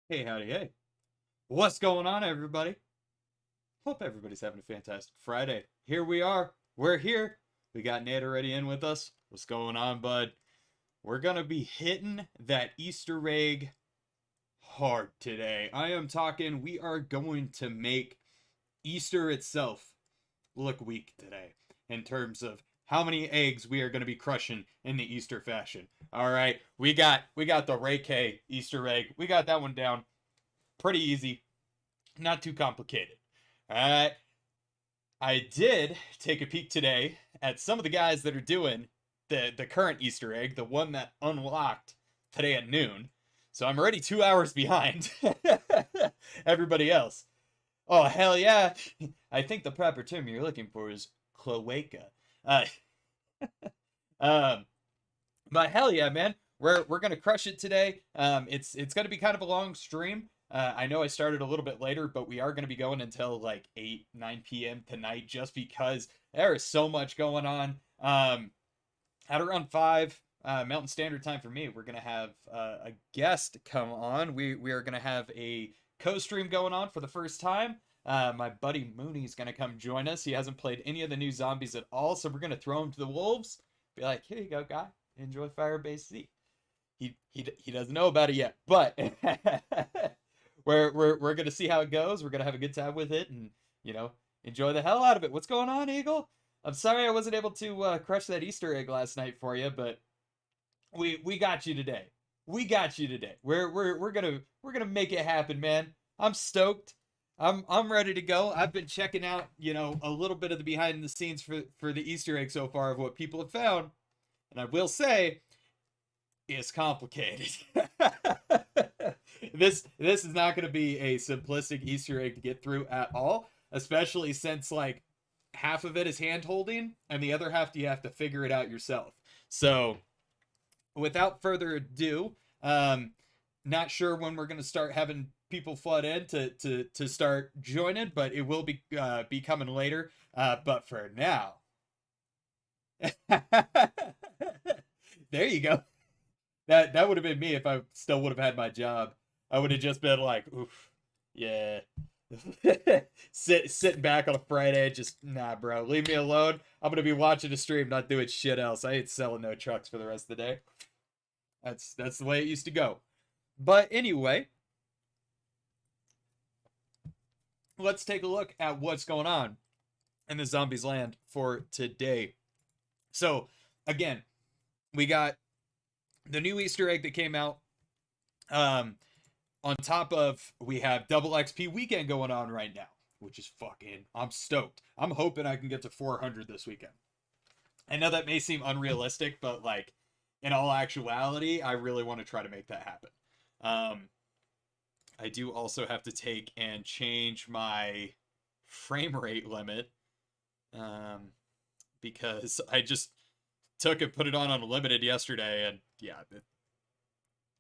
Hey, howdy, hey. What's going on, everybody? Hope everybody's having a fantastic Friday. Here we are. We're here. We got Nate already in with us. What's going on, bud? We're going to be hitting that Easter egg hard today. I am talking, we are going to make Easter itself look weak today in terms of how many eggs we are going to be crushing in the Easter fashion. All right, we got the Ray K Easter egg. We got that one down pretty easy. Not too complicated. Alright. I did take a peek today at some of the guys that are doing the current Easter egg, the one that unlocked today at noon. So I'm already 2 hours behind everybody else. Oh, hell yeah. I think the proper term you're looking for is cloaca. Uh, um, but hell yeah, man. We're gonna crush it today. It's gonna be kind of a long stream. I know I started a little bit later, but we are gonna be going until like 8, 9 p.m. tonight, just because there is so much going on. At around 5 Mountain Standard Time for me, we're gonna have a guest come on. We are gonna have a co-stream going on for the first time. My buddy Mooney's gonna come join us. He hasn't played any of the new zombies at all, so we're gonna throw him to the wolves. Be like, here you go, guy. Enjoy FIREBASEZ. He doesn't know about it yet, but we're gonna see how it goes. We're gonna have a good time with it, and enjoy the hell out of it. What's going on, Eagle? I'm sorry I wasn't able to crush that Easter egg last night for you, but we got you today. We got you today. We're gonna make it happen, man. I'm stoked. I'm ready to go. I've been checking out, a little bit of the behind the scenes for the Easter egg so far of what people have found, and I will say it's complicated. This is not going to be a simplistic Easter egg to get through at all, especially since like half of it is hand holding and the other half you have to figure it out yourself. So, without further ado, not sure when we're going to start having people flood in to start joining, but it will be coming later. But for now, there you go. That would have been me if I still would have had my job. I would have just been like, oof, yeah. Sitting back on a Friday, just nah, bro. Leave me alone. I'm gonna be watching a stream, not doing shit else. I ain't selling no trucks for the rest of the day. That's the way it used to go. But anyway, let's take a look at what's going on in the zombies land for today. So again, we got the new Easter egg that came out. On top of, we have double XP weekend going on right now, which is I'm stoked. I'm hoping I can get to 400 this weekend. I know that may seem unrealistic, but like in all actuality, I really want to try to make that happen. I do also have to take and change my frame rate limit, because I just took and put it on unlimited yesterday, and yeah, it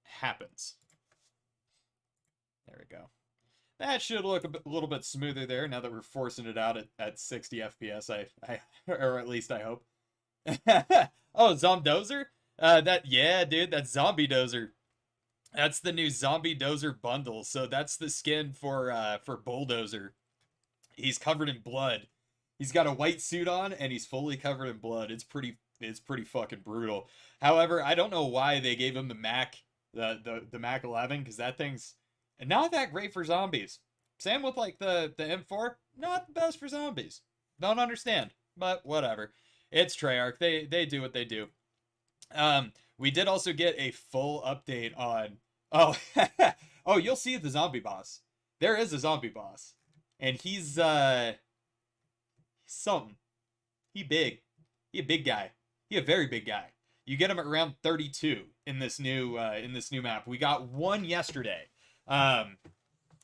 happens. There we go. That should look a little bit smoother there now that we're forcing it out at 60 FPS. Or at least I hope. Oh, Zomdozer? Yeah, dude, that's Zombie Dozer. That's the new Zombie Dozer bundle. So that's the skin for Bulldozer. He's covered in blood. He's got a white suit on and he's fully covered in blood. It's pretty fucking brutal. However, I don't know why they gave him the Mac, the Mac 11, because that thing's not that great for zombies. Same with like the M4, not the best for zombies. Don't understand, but whatever. It's Treyarch. They do what they do. We did also get a full update on. Oh, oh, you'll see the zombie boss. There is a zombie boss, and he's something. He big. He a big guy. He a very big guy. You get him at around 32 in this new map. We got one yesterday. And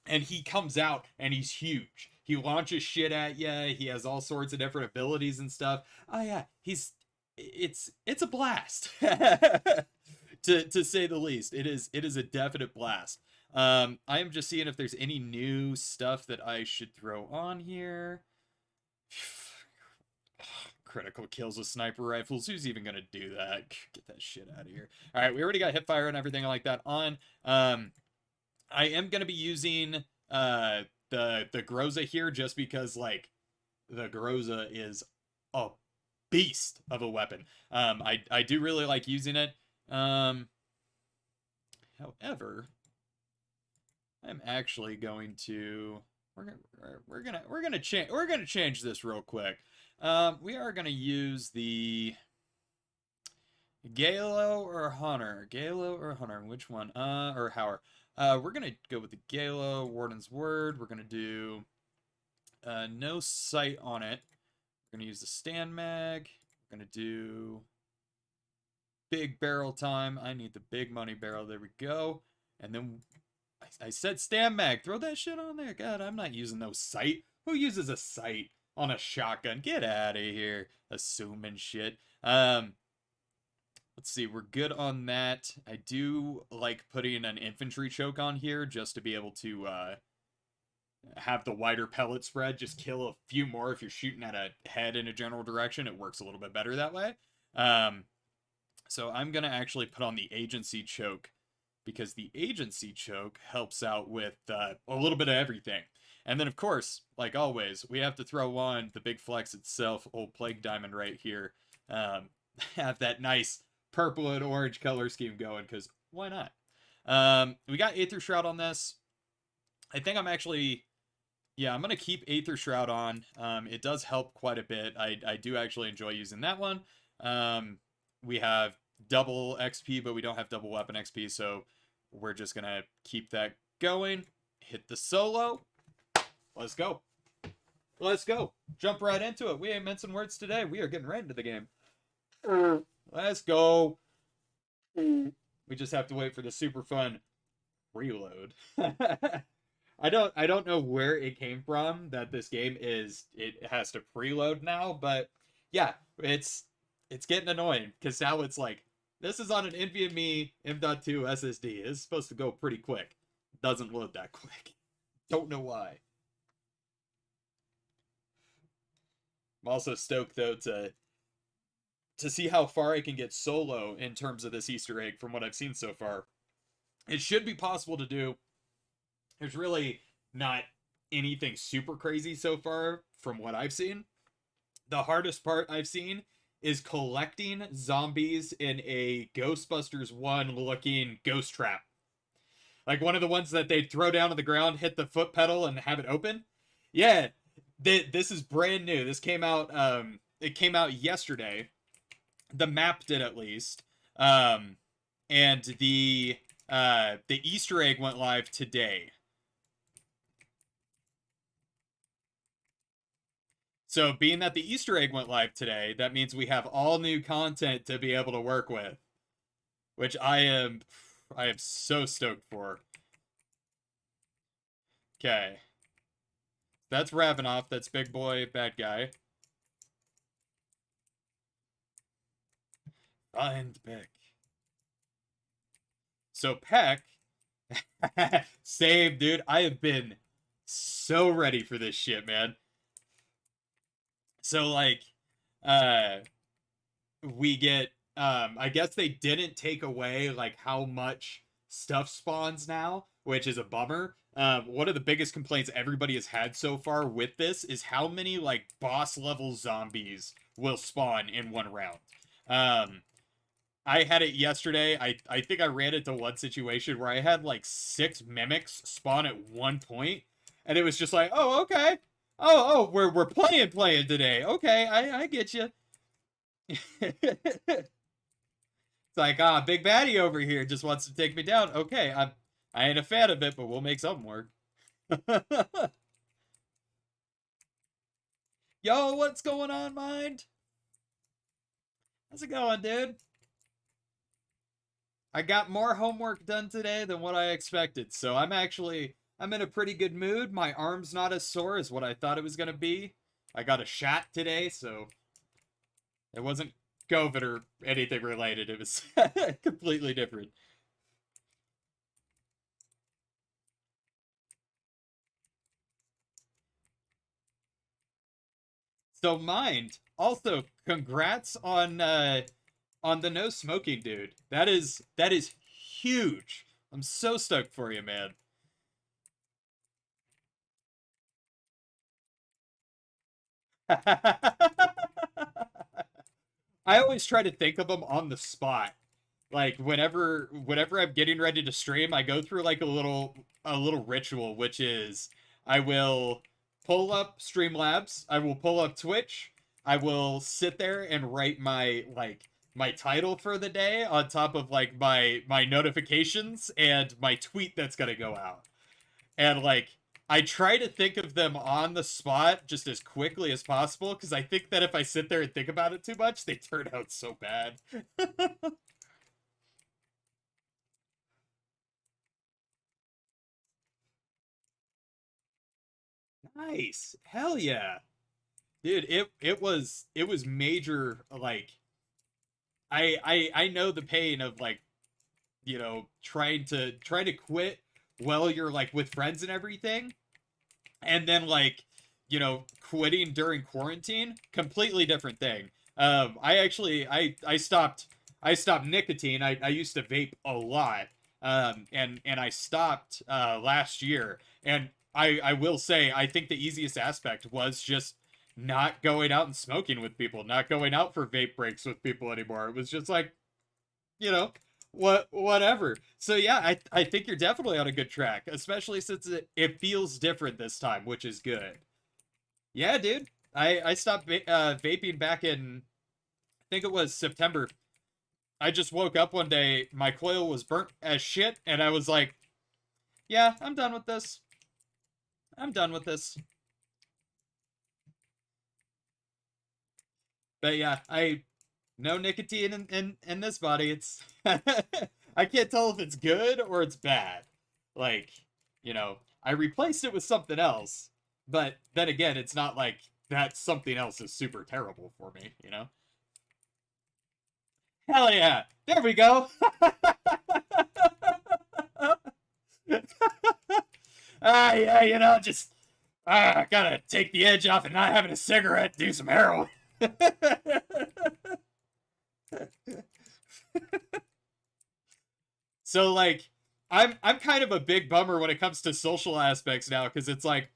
he comes out and he's huge. He launches shit at you. He has all sorts of different abilities and stuff. Oh yeah, it's a blast. to say the least. It is a definite blast. I am just seeing if there's any new stuff that I should throw on here. Critical kills with sniper rifles. Who's even gonna do that? Get that shit out of here. All right, we already got hipfire and everything like that on. I am gonna be using the Groza here just because like the Groza is a beast of a weapon. I do really like using it. However, I'm actually going to we're gonna change this real quick. We are gonna use the Galo or Hunter. Galo or Hunter, which one? Or Hauer. We're gonna go with the Galo, Warden's Word. We're gonna do no sight on it. We're gonna use the stand mag. We're gonna do big barrel time. I need the big money barrel. There we go. And then I said stand mag. Throw that shit on there. God, I'm not using no sight. Who uses a sight on a shotgun? Get out of here. Assuming shit. Let's see, we're good on that. I do like putting an infantry choke on here just to be able to have the wider pellet spread. Just kill a few more if you're shooting at a head in a general direction. It works a little bit better that way. So I'm going to actually put on the agency choke because the agency choke helps out with a little bit of everything. And then, of course, like always, we have to throw on the big flex itself, old Plague Diamond right here. Have that nice purple and orange color scheme going, because why not? We got Aether Shroud on this. I think I'm actually, yeah, I'm going to keep Aether Shroud on. It does help quite a bit. I do actually enjoy using that one. We have double XP, but we don't have double weapon XP, so we're just going to keep that going. Hit the solo. Let's go. Let's go. Jump right into it. We ain't mincing words today. We are getting right into the game. Let's go. We just have to wait for the super fun reload. I don't know where it came from that this game it has to preload now, but yeah, it's getting annoying because now it's like this is on an NVMe M.2 SSD. It's supposed to go pretty quick. It doesn't load that quick. Don't know why. I'm also stoked though to see how far I can get solo in terms of this Easter egg from what I've seen so far. It should be possible to do. There's really not anything super crazy so far from what I've seen. The hardest part I've seen is collecting zombies in a Ghostbusters 1 looking ghost trap. Like one of the ones that they throw down on the ground, hit the foot pedal, and have it open. Yeah, this is brand new. This came out, it came out yesterday. The map did at least. And the Easter egg went live today. So being that the Easter egg went live today, that means we have all new content to be able to work with. Which I am so stoked for. Okay. That's Ravenoff. That's big boy, bad guy. Find Peck. So Peck, same dude. I have been so ready for this shit, man. So like, we get, I guess they didn't take away like how much stuff spawns now, which is a bummer. One of the biggest complaints everybody has had so far with this is how many like boss level zombies will spawn in one round. I had it yesterday. I think I ran into one situation where I had like 6 mimics spawn at one point, and it was just like, oh, okay. Oh, we're playing today. Okay, I get you. It's like, big baddie over here just wants to take me down. Okay, I ain't a fan of it, but we'll make something work. Yo, what's going on, Mind? How's it going, dude? I got more homework done today than what I expected, so I'm in a pretty good mood. My arm's not as sore as what I thought it was going to be. I got a shot today, so it wasn't COVID or anything related. It was completely different. So Mind, also congrats on the no smoking, dude. That is huge. I'm so stoked for you, man. I always try to think of them on the spot. Like whenever I'm getting ready to stream, I go through like a little ritual, which is I will pull up Streamlabs, I will pull up Twitch, I will sit there and write my title for the day on top of like my notifications and my tweet that's gonna go out. And like I try to think of them on the spot just as quickly as possible because I think that if I sit there and think about it too much, they turn out so bad. Nice. Hell yeah. Dude, it was major like I know the pain of like, trying to quit while you're like with friends and everything and then like, quitting during quarantine, completely different thing. I actually I stopped nicotine. I used to vape a lot. And I stopped last year. And I will say I think the easiest aspect was just not going out and smoking with people, not going out for vape breaks with people anymore. It was just like, you know, whatever. So yeah, I think you're definitely on a good track, especially since it feels different this time, which is good. Yeah, dude. I stopped vaping back in, I think it was September. I just woke up one day, my coil was burnt as shit, and I was like, yeah, I'm done with this. I'm done with this. But yeah, I no nicotine in this body. It's I can't tell if it's good or it's bad. Like, I replaced it with something else, but then again, it's not like that something else is super terrible for me. Hell yeah. There we go. Yeah, just gotta take the edge off and not having a cigarette, do some heroin. So like I'm kind of a big bummer when it comes to social aspects now because it's like,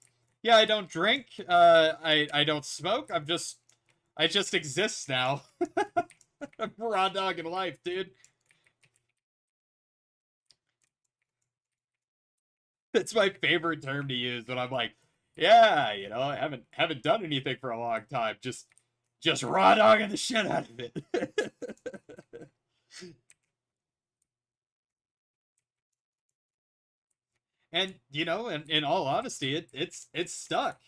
yeah, I don't drink, I don't smoke, I just exist now. I'm raw dog in life, dude. It's my favorite term to use when I'm like, yeah, I haven't done anything for a long time. Just raw dogging the shit out of it. And in all honesty, it's stuck.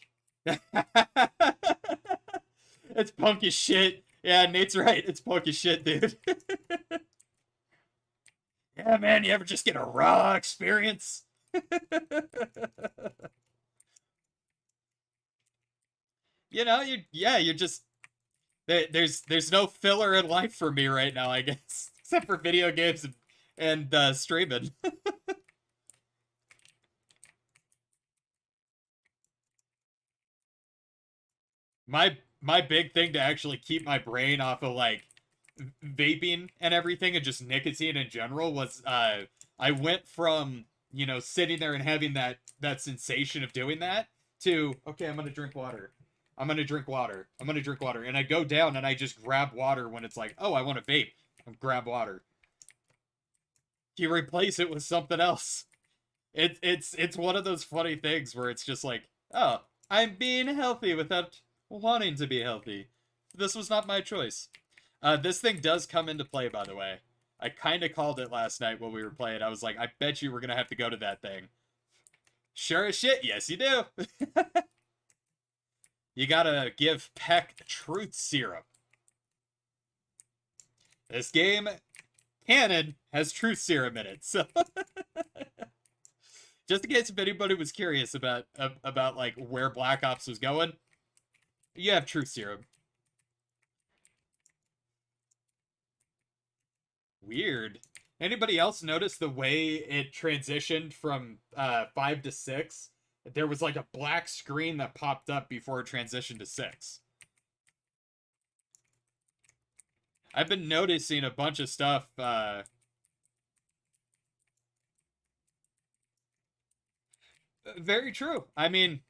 It's punk as shit. Yeah, Nate's right. It's punk as shit, dude. Yeah, man, you ever just get a raw experience? You're just there's no filler in life for me right now, I guess, except for video games and streaming. My big thing to actually keep my brain off of like vaping and everything and just nicotine in general was I went from sitting there and having that sensation of doing that to, okay, I'm gonna drink water, I'm gonna drink water, I'm gonna drink water, and I go down and I just grab water when it's like, oh, I want to vape, I grab water. You replace it with something else. It's one of those funny things where it's just like, oh, I'm being healthy without wanting to be healthy. This was not my choice. This thing does come into play, by the way. I kind of called it last night when we were playing. I was like, I bet you we're gonna have to go to that thing. Sure as shit, yes you do. You gotta give Peck truth serum. This game, canon, has truth serum in it, so just in case if anybody was curious about like where Black Ops was going, you have truth serum. Weird. Anybody else notice the way it transitioned from 5 to 6? There was like a black screen that popped up before it transitioned to 6. I've been noticing a bunch of stuff. Very true. I mean,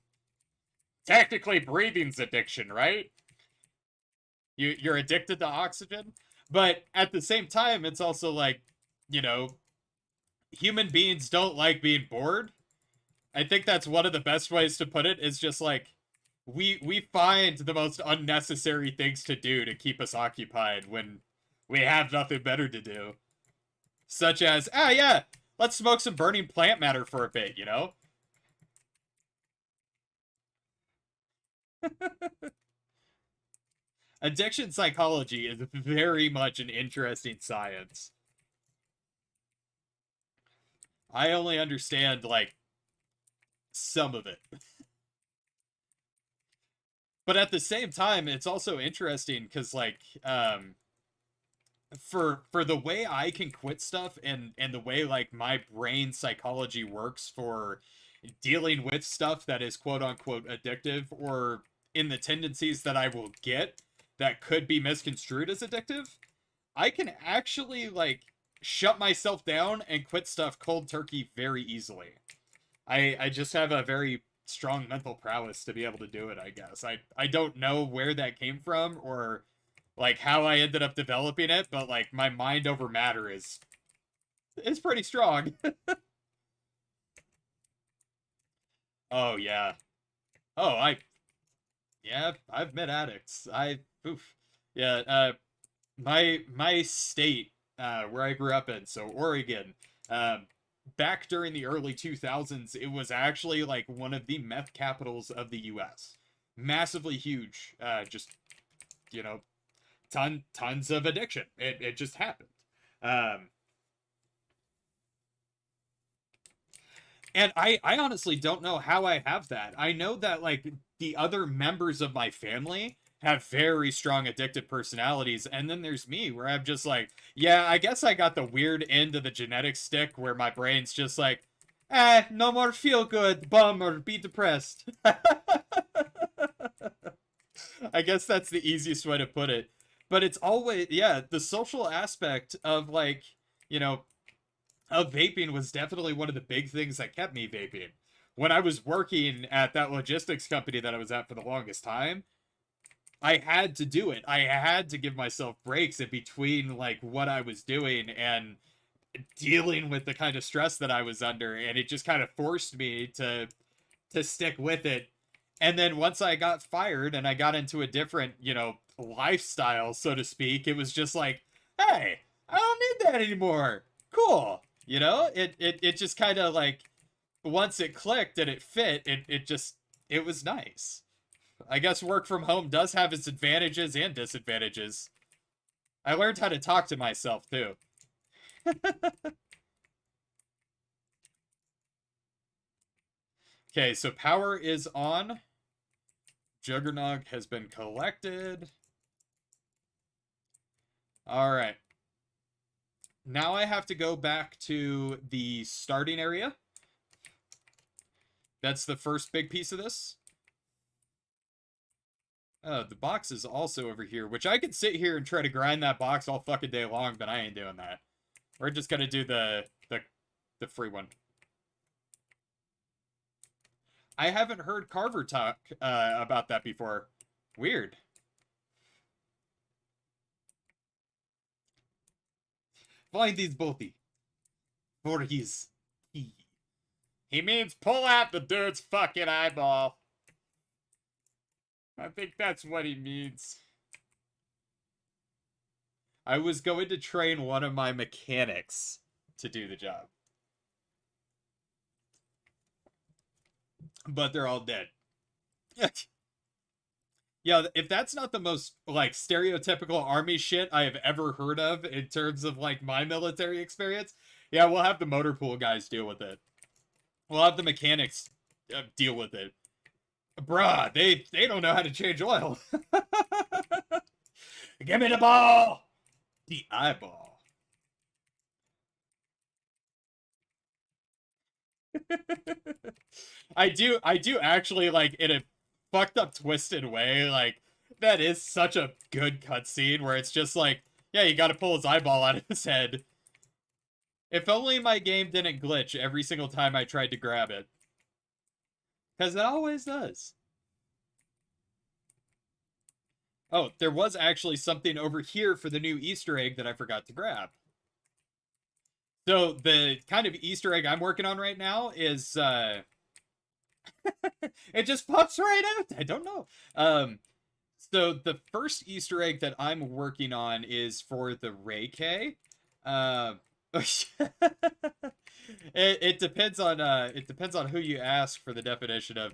technically breathing's addiction, right? You're addicted to oxygen, but at the same time, it's also like, you know, human beings don't like being bored. I think that's one of the best ways to put it, is just like, we find the most unnecessary things to do to keep us occupied when we have nothing better to do. Such as, yeah, let's smoke some burning plant matter for a bit, you know? Addiction psychology is very much an interesting science. I only understand, like, some of it. But at the same time, it's also interesting because, like, for the way I can quit stuff, and the way, like, my brain psychology works for dealing with stuff that is quote unquote addictive, or in the tendencies that I will get that could be misconstrued as addictive, I can actually, like, shut myself down and quit stuff cold turkey very easily. I just have a very strong mental prowess to be able to do it, I guess. I don't know where that came from, or like how I ended up developing it, but like my mind over matter is pretty strong. Oh yeah. Oh, yeah, I've met addicts. Oof. Yeah, my state, where I grew up in, so Oregon, back during the early 2000s, it was actually like one of the meth capitals of the US. Massively huge. Just, you know, tons of addiction. It just happened. Um, and I honestly don't know how I have that. I know that, like, the other members of my family have very strong addictive personalities, and then there's me, where I'm just like, yeah, I guess I got the weird end of the genetic stick, where my brain's just like, no more feel good, bum, or be depressed. I guess that's the easiest way to put it. But it's always, yeah, the social aspect of, like, you know, of vaping was definitely one of the big things that kept me vaping. When I was working at that logistics company that I was at for the longest time, I had to do it. I had to give myself breaks in between, like, what I was doing and dealing with the kind of stress that I was under, and it just kind of forced me to stick with it. And then once I got fired and I got into a different, you know, lifestyle, so to speak, it was just like, hey, I don't need that anymore. Cool. You know, it just kind of like, once it clicked and it fit, it was nice. I guess work from home does have its advantages and disadvantages. I learned how to talk to myself too. Okay, so power is on. Juggernog has been collected. All right. Now I have to go back to the starting area. That's the first big piece of this. The box is also over here, which I could sit here and try to grind that box all fucking day long, but I ain't doing that. We're just gonna do the free one. I haven't heard Carver talk about that before. Weird. Find these bothi. For his key. He means pull out the dude's fucking eyeball. I think that's what he means. I was going to train one of my mechanics to do the job. But they're all dead. Yeah, if that's not the most, like, stereotypical army shit I have ever heard of in terms of, like, my military experience, yeah, we'll have the motor pool guys deal with it. We'll have the mechanics deal with it. Bruh, they don't know how to change oil. Give me the ball! The eyeball. I do actually, like, in a fucked up, twisted way, like, that is such a good cutscene where it's just like, yeah, you gotta pull his eyeball out of his head. If only my game didn't glitch every single time I tried to grab it. Because it always does. Oh, there was actually something over here for the new Easter egg that I forgot to grab. So the kind of Easter egg I'm working on right now is it just pops right out. I don't know. So the first Easter egg that I'm working on is for the Reiki. It depends on who you ask for the definition of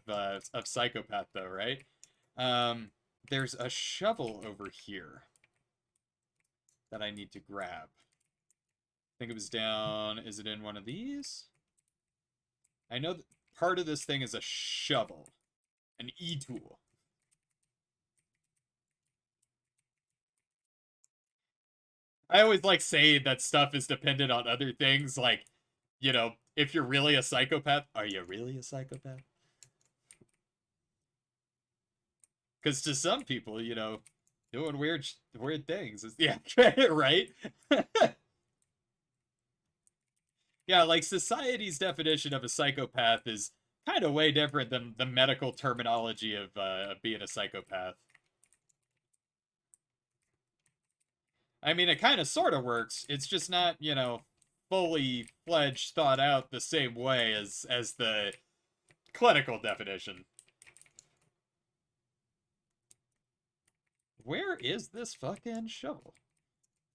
psychopath, though, right? Um, there's a shovel over here that I need to grab. I think it was down. Is it in one of these? I know that part of this thing is a shovel, an e-tool. I always like saying that stuff is dependent on other things. Like, you know, if you're really a psychopath, are you really a psychopath? Because to some people, you know, doing weird things is yeah, right. Yeah, like society's definition of a psychopath is kind of way different than the medical terminology of being a psychopath. I mean, it kind of sort of works. It's just not, you know, fully fledged thought out the same way as the clinical definition. Where is this fucking shovel?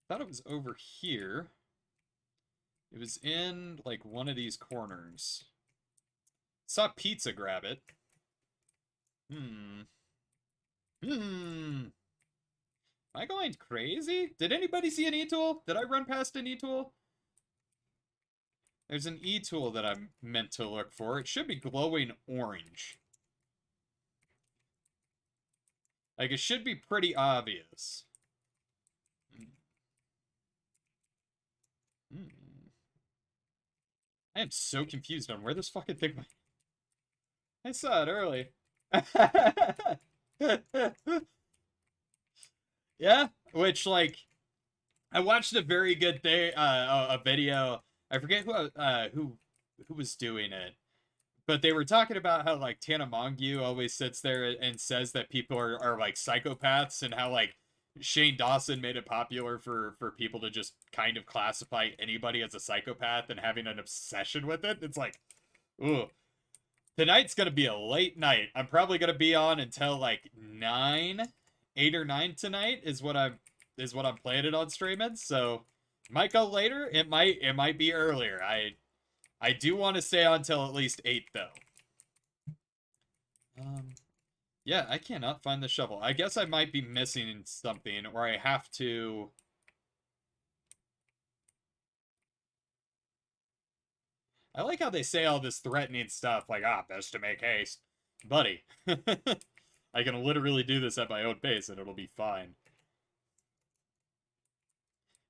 Thought it was over here. It was in like one of these corners. Saw pizza grab it. Hmm. Am I going crazy? Did anybody see an e-tool? Did I run past an e-tool? There's an e-tool that I'm meant to look for. It should be glowing orange. Like, it should be pretty obvious. I am so confused on where this fucking thing went. I saw it early. Yeah, which, like, I watched a very good thing, a video. I forget who was doing it, but they were talking about how like Tana Mongeau always sits there and says that people are like psychopaths, and how like Shane Dawson made it popular for people to just kind of classify anybody as a psychopath and having an obsession with it. It's like, ooh, tonight's gonna be a late night. I'm probably gonna be on until like 8 or 9 tonight is what I'm planning on streaming. So it might go later. It might be earlier. I do want to stay on till at least 8 though. Yeah, I cannot find the shovel. I guess I might be missing something, or I have to. I like how they say all this threatening stuff, like, best to make haste. Buddy, I can literally do this at my own pace and it'll be fine.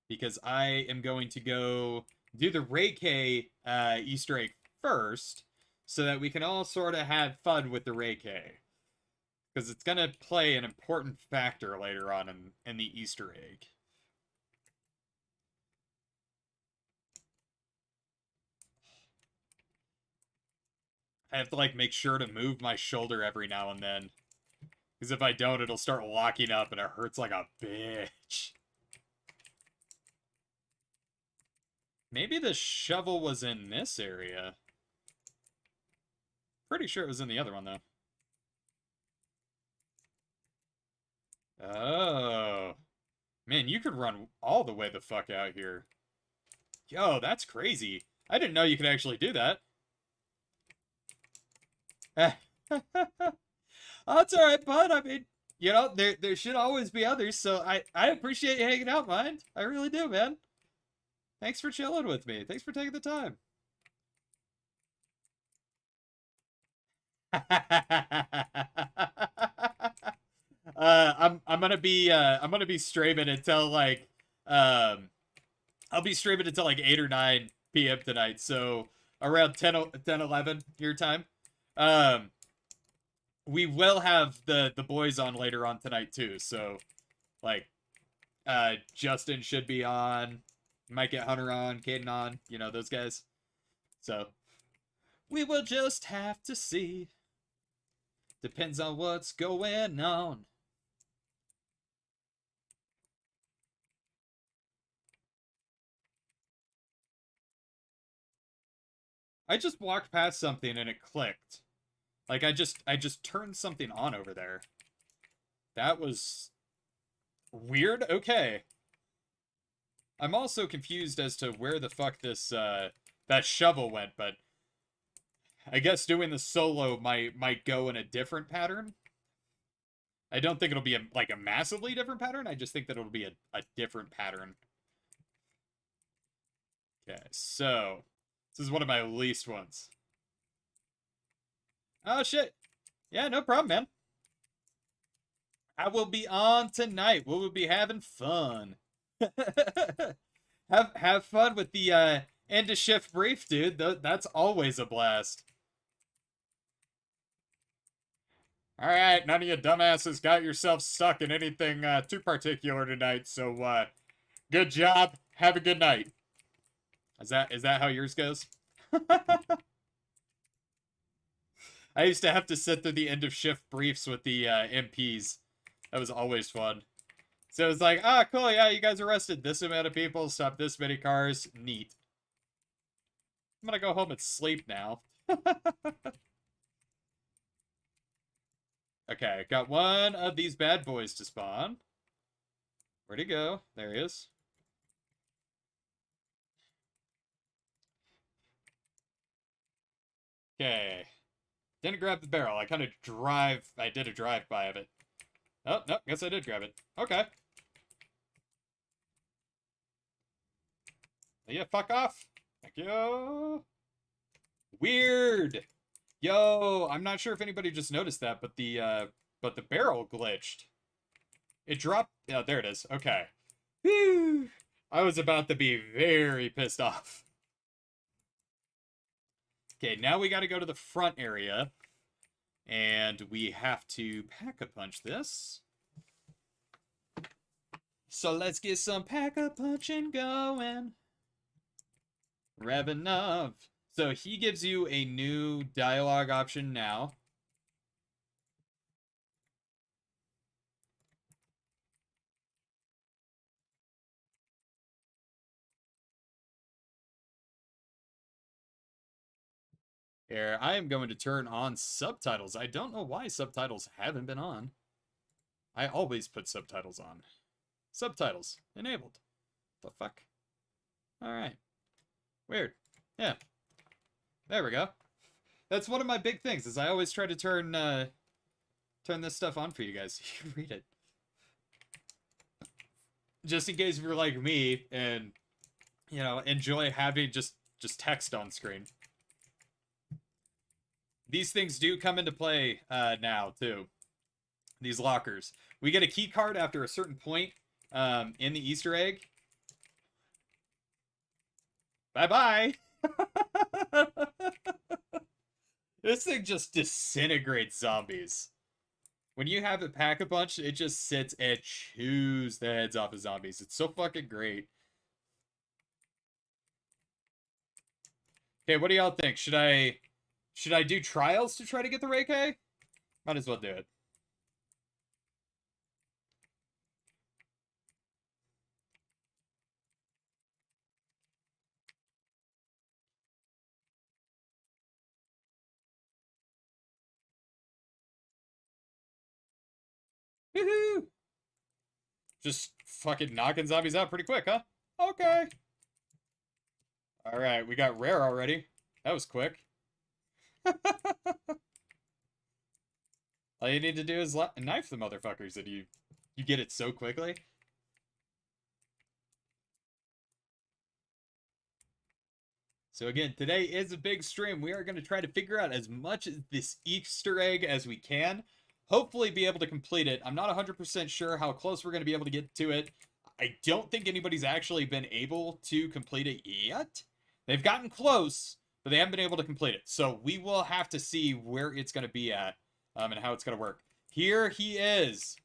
Because I am going to go do the Reiki Easter egg first, so that we can all sort of have fun with the Reiki. Because it's going to play an important factor later on in the Easter egg. I have to, like, make sure to move my shoulder every now and then. Because if I don't, it'll start locking up and it hurts like a bitch. Maybe the shovel was in this area. Pretty sure it was in the other one, though. Oh. Man, you could run all the way the fuck out here. Yo, that's crazy. I didn't know you could actually do that. That's alright, bud. I mean, you know, there should always be others, so I appreciate you hanging out, Mind. I really do, man. Thanks for chilling with me. Thanks for taking the time. I'm gonna be streaming until like I'll be streaming until like 8 or 9 p.m. tonight, so around 10 11 your time. We will have the boys on later on tonight too, so like Justin should be on, might get Hunter on, Caden on, you know, those guys. So we will just have to see. Depends on what's going on. I just walked past something and it clicked. Like I just turned something on over there. That was weird. Okay. I'm also confused as to where the fuck this that shovel went, but I guess doing the solo might go in a different pattern. I don't think it'll be like a massively different pattern. I just think that it'll be a different pattern. Okay, so this is one of my least ones. Oh shit. Yeah, no problem, man. I will be on tonight. We will be having fun. have fun with the end of shift brief, dude. That's always a blast. All right, none of you dumbasses got yourself stuck in anything too particular tonight. So good job. Have a good night. Is that how yours goes? I used to have to sit through the end of shift briefs with the MPs. That was always fun. So it's like, ah, cool, yeah, you guys arrested this amount of people, stopped this many cars. Neat. I'm gonna go home and sleep now. Okay, got one of these bad boys to spawn. Where'd he go? There he is. Okay. Didn't grab the barrel. I did a drive-by of it. Oh, no, guess I did grab it. Okay. Yeah, fuck off. Thank you. Weird. Yo, I'm not sure if anybody just noticed that, but the barrel glitched. It dropped. Oh, there it is. Okay. Whew. I was about to be very pissed off. Okay, now we got to go to the front area. And we have to pack-a-punch this. So let's get some pack-a-punching going. Revving up. So he gives you a new dialogue option now. Here, I am going to turn on subtitles. I don't know why subtitles haven't been on. I always put subtitles on. Subtitles enabled. The fuck? Alright. Weird. Yeah. There we go. That's one of my big things, is I always try to turn this stuff on for you guys. You can read it. Just in case if you're like me and, you know, enjoy having just text on screen. These things do come into play now, too. These lockers. We get a key card after a certain point in the Easter egg. Bye-bye! This thing just disintegrates zombies. When you have it pack-a-punch, it just sits and chews the heads off of zombies. It's so fucking great. Okay, what do y'all think? Should I do trials to try to get the Ray K? Might as well do it. Woohoo! Just fucking knocking zombies out pretty quick, huh? Okay. Alright, we got rare already. That was quick. All you need to do is knife the motherfuckers, and you get it so quickly. So again, today is a big stream. We are going to try to figure out as much of this Easter egg as we can. Hopefully be able to complete it. I'm not 100% sure how close we're going to be able to get to it. I don't think anybody's actually been able to complete it yet. They've gotten close, but they haven't been able to complete it. So we will have to see where it's going to be at and how it's going to work. Here he is.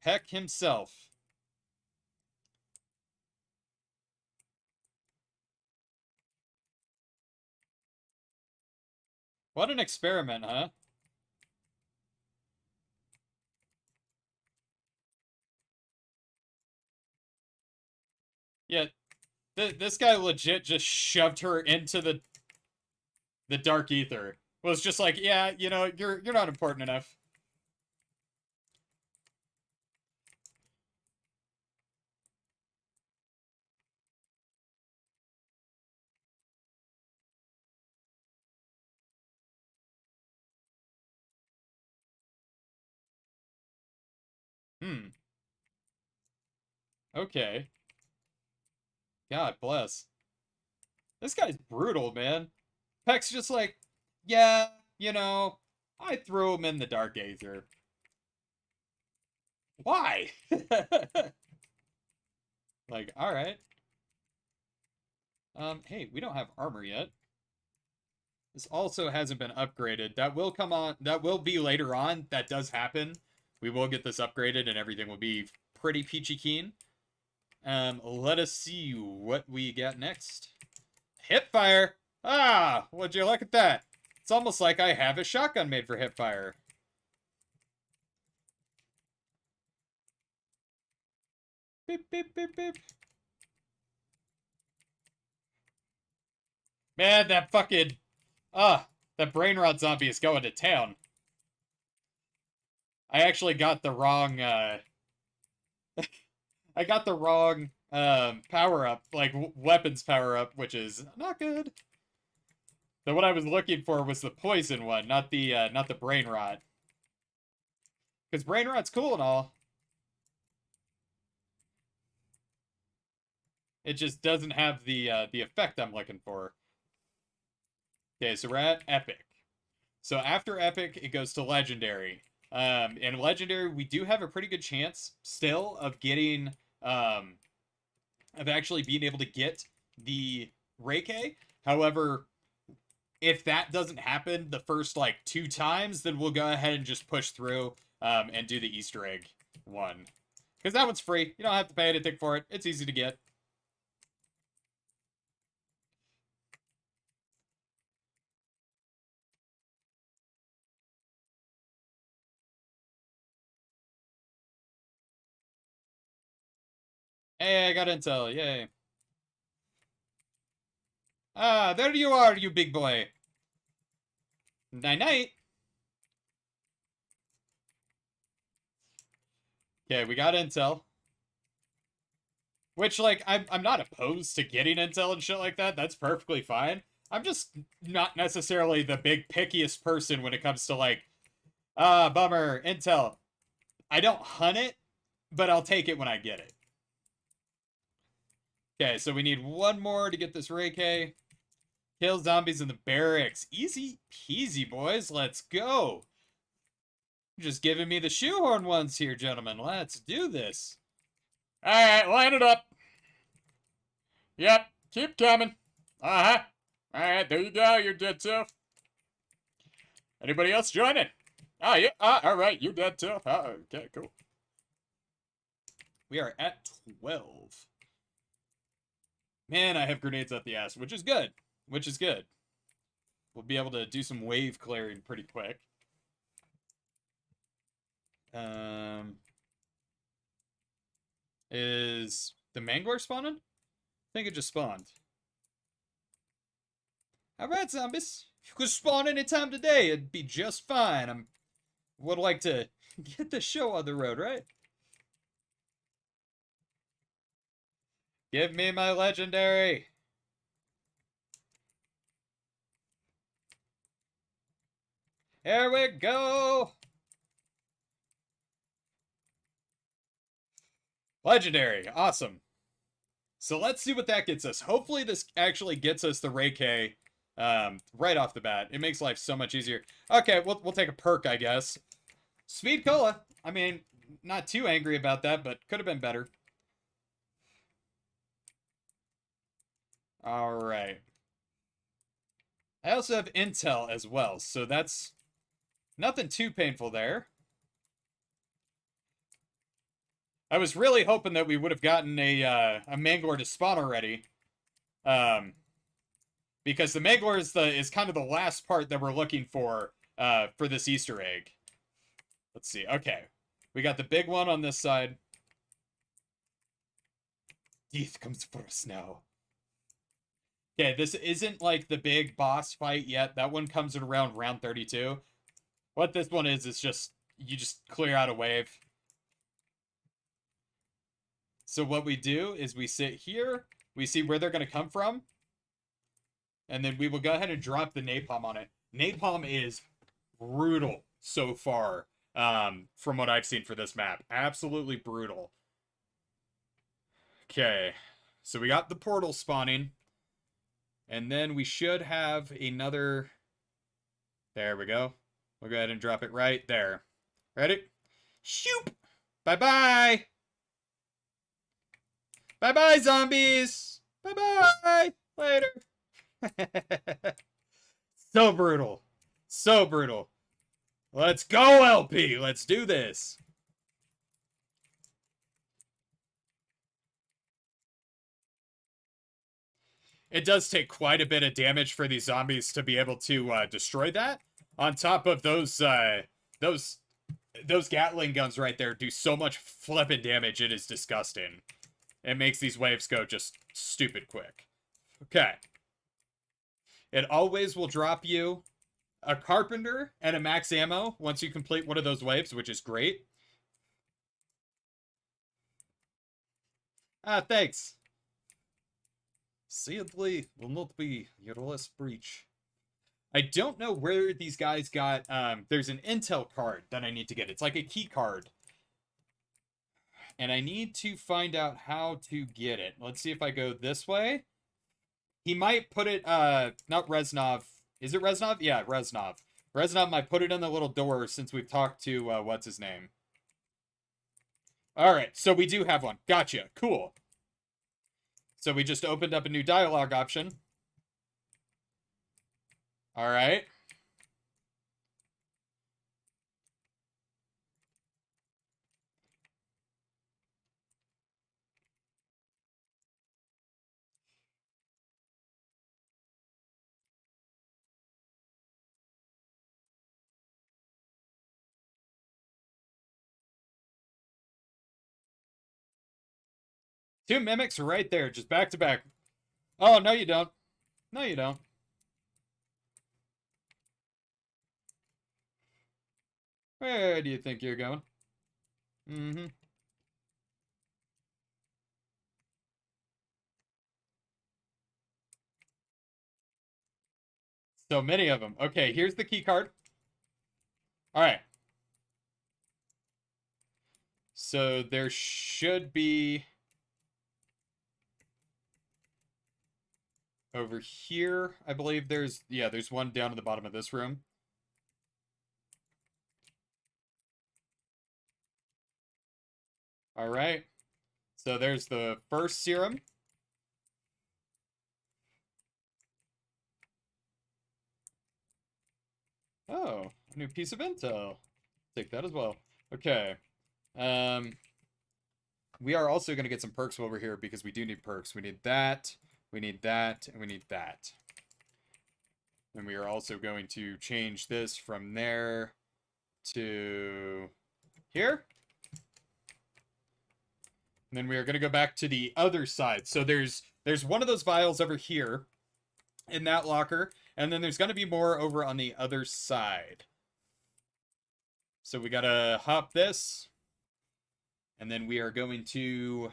Peck himself. What an experiment, huh? Yeah, This guy legit just shoved her into the dark ether. Was just like, yeah, you know, you're not important enough. Hmm. Okay. God bless. This guy's brutal, man. Peck's just like, yeah, you know, I threw him in the dark aether. Why? Like, all right. Hey, we don't have armor yet. This also hasn't been upgraded. That will come on. That will be later on. That does happen. We will get this upgraded and everything will be pretty peachy keen. Let us see what we got next. Hipfire! Ah, would you look at that? It's almost like I have a shotgun made for hipfire. Beep, beep, beep, beep. Man, that fucking... that brain rot zombie is going to town. I actually got the wrong, I got the wrong, power-up, like, weapons power-up, which is not good. So what I was looking for was the poison one, not the brain rot. Because brain rot's cool and all. It just doesn't have the effect I'm looking for. Okay, so we're at Epic. So after Epic, it goes to Legendary. In Legendary, we do have a pretty good chance still of getting, of actually being able to get the Reiki. However, if that doesn't happen the first, like, 2 times, then we'll go ahead and just push through, and do the Easter egg one. Because that one's free. You don't have to pay anything for it. It's easy to get. Hey, I got intel. Yay. Ah, there you are, you big boy. Night-night. Okay, we got intel. Which, like, I'm not opposed to getting intel and shit like that. That's perfectly fine. I'm just not necessarily the big pickiest person when it comes to, like, bummer, intel. I don't hunt it, but I'll take it when I get it. Okay, so we need one more to get this Reiki. Kill zombies in the barracks. Easy peasy, boys. Let's go. Just giving me the shoehorn ones here, gentlemen. Let's do this. Alright, line it up. Yep, keep coming. Uh-huh. Alright, there you go, you're dead too. Anybody else joining? Oh, yeah, alright, you're dead too. Oh, okay, cool. We are at 12. Man, I have grenades up the ass, which is good. Which is good. We'll be able to do some wave clearing pretty quick. Is the Mangler spawning? I think it just spawned. Alright, zombies. If you could spawn anytime today, it'd be just fine. I would like to get the show on the road, right? Give me my legendary. Here we go. Legendary. Awesome. So let's see what that gets us. Hopefully this actually gets us the Reiki right off the bat. It makes life so much easier. Okay, we'll take a perk, I guess. Speed Cola. I mean, not too angry about that, but could have been better. Alright. I also have intel as well, so that's nothing too painful there. I was really hoping that we would have gotten a Mangler to spawn already. Because the Mangler is kind of the last part that we're looking for this Easter egg. Let's see. Okay. We got the big one on this side. Death comes for us now. Okay, this isn't like the big boss fight yet. That one comes in around round 32. What this one is just, you just clear out a wave. So what we do is we sit here, we see where they're going to come from, and then we will go ahead and drop the napalm on it. Napalm is brutal so far, from what I've seen for this map. Absolutely brutal. Okay, so we got the portal spawning, and then we should have another... There we go. We'll go ahead and drop it right there. Ready? Shoop! Bye-bye! Bye-bye, zombies! Bye-bye! Later! So brutal. So brutal. Let's go, LP! Let's do this! It does take quite a bit of damage for these zombies to be able to destroy that. On top of those Gatling guns right there do so much flippin' damage, it is disgusting. It makes these waves go just stupid quick. Okay. It always will drop you a carpenter and a max ammo once you complete one of those waves, which is great. Ah, thanks. Sadly, will not be your last breach. I don't know where these guys got, there's an intel card that I need to get. It's like a key card. And I need to find out how to get it. Let's see if I go this way. He might put it, not Reznov. Is it Reznov? Yeah, Reznov. Reznov might put it in the little door since we've talked to, what's his name? Alright, so we do have one. Gotcha. Cool. So we just opened up a new dialogue option. Alright. 2 mimics right there, just back to back. Oh, no you don't. No you don't. Where do you think you're going? Mm-hmm. So many of them. Okay, here's the key card. Alright. So there should be... over here, I believe there's... yeah, there's one down at the bottom of this room. Alright. So there's the first serum. Oh, a new piece of intel. Take that as well. Okay. We are also going to get some perks over here because we do need perks. We need that, we need that, and we need that. And we are also going to change this from there to here. And then we are going to go back to the other side. So there's one of those vials over here in that locker, and then there's going to be more over on the other side. So we got to hop this, and then we are going to...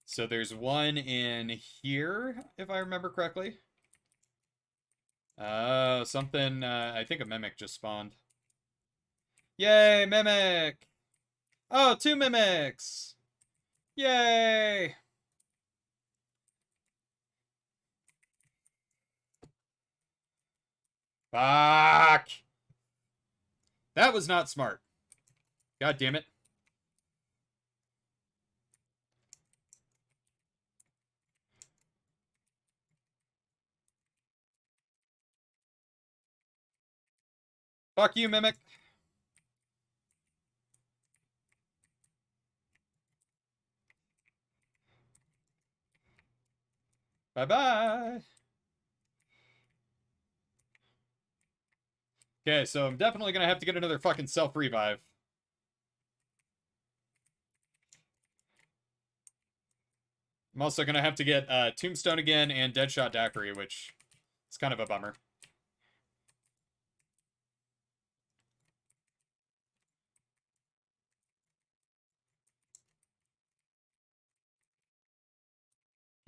so there's one in here, if I remember correctly. Something, I think a mimic just spawned. Yay, mimic! Oh, 2 mimics! Yay! Fuck! That was not smart. God damn it. Fuck you, mimic. Bye-bye. Okay, so I'm definitely gonna have to get another fucking self-revive. I'm also going to have to get Tombstone again and Deadshot Daiquiri, which is kind of a bummer.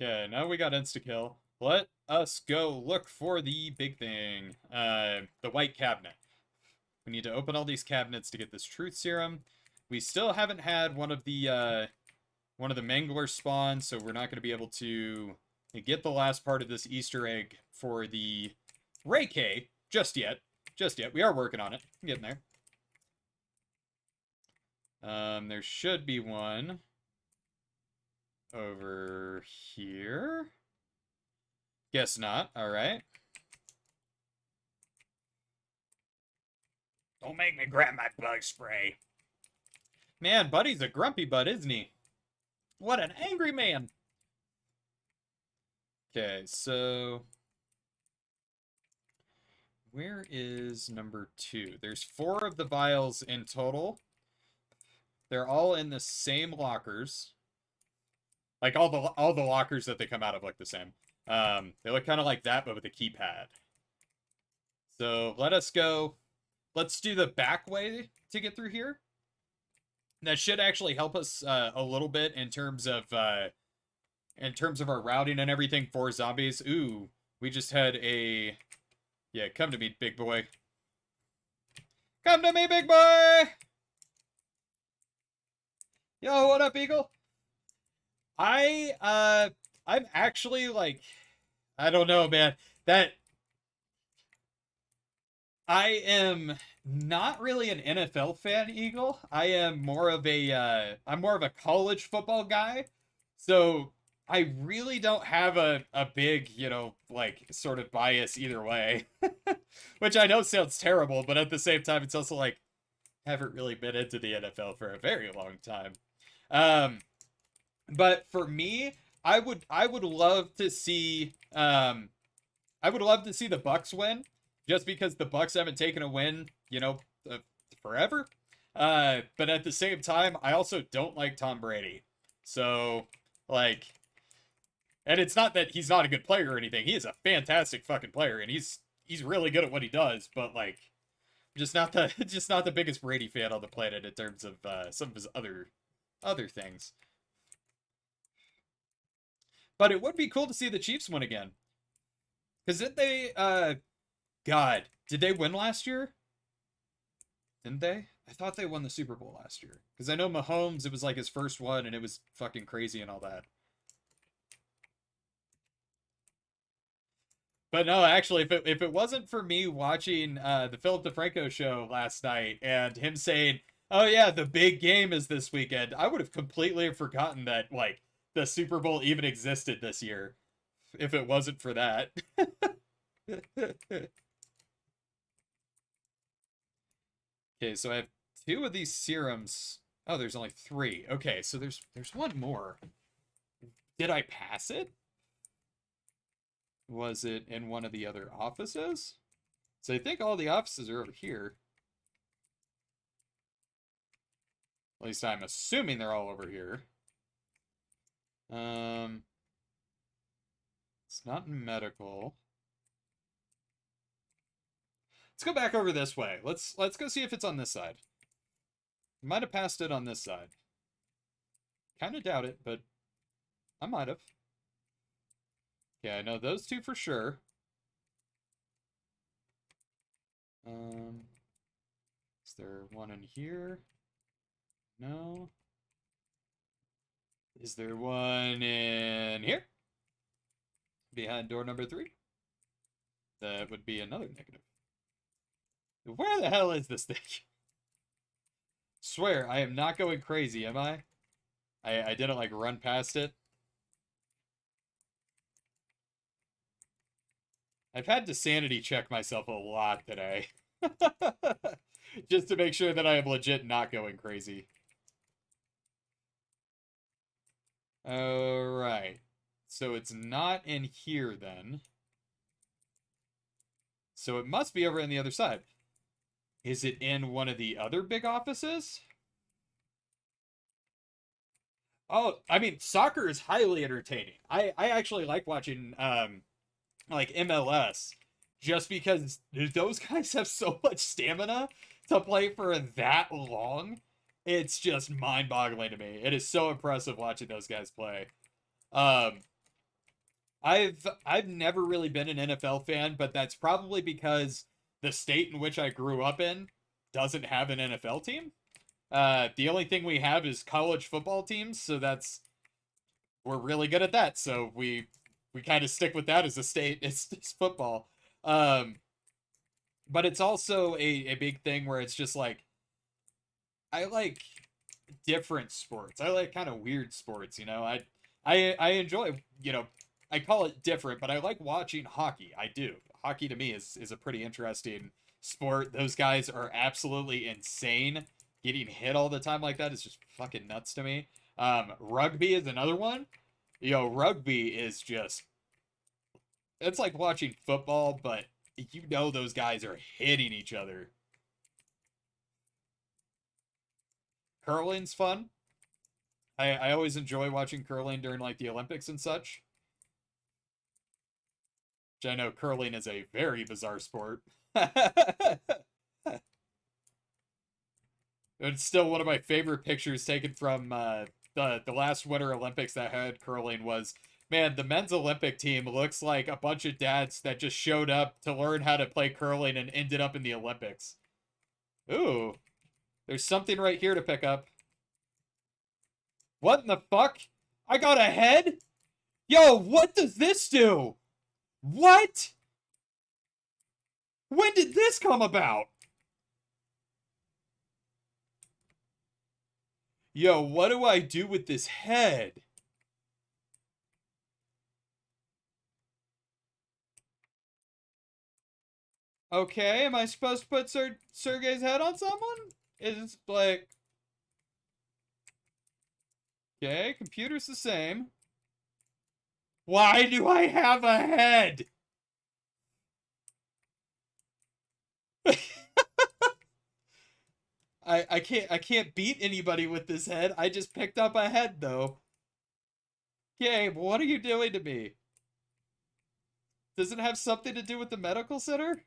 Okay, now we got insta-kill. Let us go look for the big thing. The white cabinet. We need to open all these cabinets to get this truth serum. We still haven't had one of the Mangler spawns, so we're not going to be able to get the last part of this Easter egg for the Ray K just yet. Just yet. We are working on it. I'm getting there. There should be one over here. Guess not. All right. Don't make me grab my bug spray. Man, Buddy's a grumpy bud, isn't he? What an angry man. Okay, so where is number 2? There's 4 of the vials in total. They're all in the same lockers. Like all the lockers that they come out of look the same. They look kind of like that, but with a keypad. So let us go. Let's do the back way to get through here. That should actually help us a little bit in terms of our routing and everything for zombies. Ooh, we just had a... Yeah, come to me, big boy. Come to me, big boy! Yo, what up, Eagle? I'm actually, like... I don't know, man. I am not really an NFL fan, Eagle. I am more of a, I'm more of a college football guy. So I really don't have a big, you know, like, sort of bias either way. Which I know sounds terrible, but at the same time, it's also like, haven't really been into the NFL for a very long time. But for me, I would love to see, the Bucks win. Just because the Bucks haven't taken a win, you know, forever. But at the same time, I also don't like Tom Brady. So, like, and it's not that he's not a good player or anything. He is a fantastic fucking player, and he's really good at what he does. But like, just not the biggest Brady fan on the planet in terms of some of his other things. But it would be cool to see the Chiefs win again, because didn't they? God, did they win last year? Didn't they? I thought they won the Super Bowl last year. Because I know Mahomes, it was like his first one, and it was fucking crazy and all that. But no, actually, if it wasn't for me watching the Philip DeFranco show last night, and him saying, oh yeah, the big game is this weekend, I would have completely forgotten that, like, the Super Bowl even existed this year. If it wasn't for that. Okay, so I have 2 of these serums. Oh, there's only 3. Okay, so there's one more. Did I pass it? Was it in one of the other offices? So I think all the offices are over here. At least I'm assuming they're all over here. It's not in medical. Let's go back over this way. Let's go see if it's on this side. Might have passed it on this side. Kind of doubt it, but I might have. Yeah, I know those 2 for sure. Is there one in here? No. Is there one in here? Behind door number 3? That would be another negative. Where the hell is this thing? Swear, I am not going crazy, am I? I didn't, like, run past it. I've had to sanity check myself a lot today. Just to make sure that I am legit not going crazy. Alright. So it's not in here, then. So it must be over on the other side. Is it in one of the other big offices? Oh, I mean, soccer is highly entertaining. I actually like watching like MLS just because those guys have so much stamina to play for that long. It's just mind-boggling to me. It is so impressive watching those guys play. Um, I've never really been an NFL fan, but that's probably because the state in which I grew up in doesn't have an NFL team. The only thing we have is college football teams, so we're really good at that. So we kind of stick with that as a state. It's football. Um, but it's also a big thing where it's just like I like different sports. I like kind of weird sports, you know. I enjoy, you know, I call it different, but I like watching hockey. I do. Hockey to me is a pretty interesting sport. Those guys are absolutely insane. Getting hit all the time like that is just fucking nuts to me. Rugby is another one. You know, rugby is just it's like watching football, but you know those guys are hitting each other. Curling's fun. I always enjoy watching curling during like the Olympics and such. Which I know curling is a very bizarre sport. It's still one of my favorite pictures taken from the last Winter Olympics that had curling was, man, the men's Olympic team looks like a bunch of dads that just showed up to learn how to play curling and ended up in the Olympics. Ooh, there's something right here to pick up. What in the fuck? I got a head? Yo, what does this do? What? When did this come about? Yo, what do I do with this head? Okay, am I supposed to put Sergey's head on someone? Is like... Okay, computer's the same. Why do I have a head? I can't beat anybody with this head. I just picked up a head though. Okay, what are you doing to me? Does it have something to do with the medical center?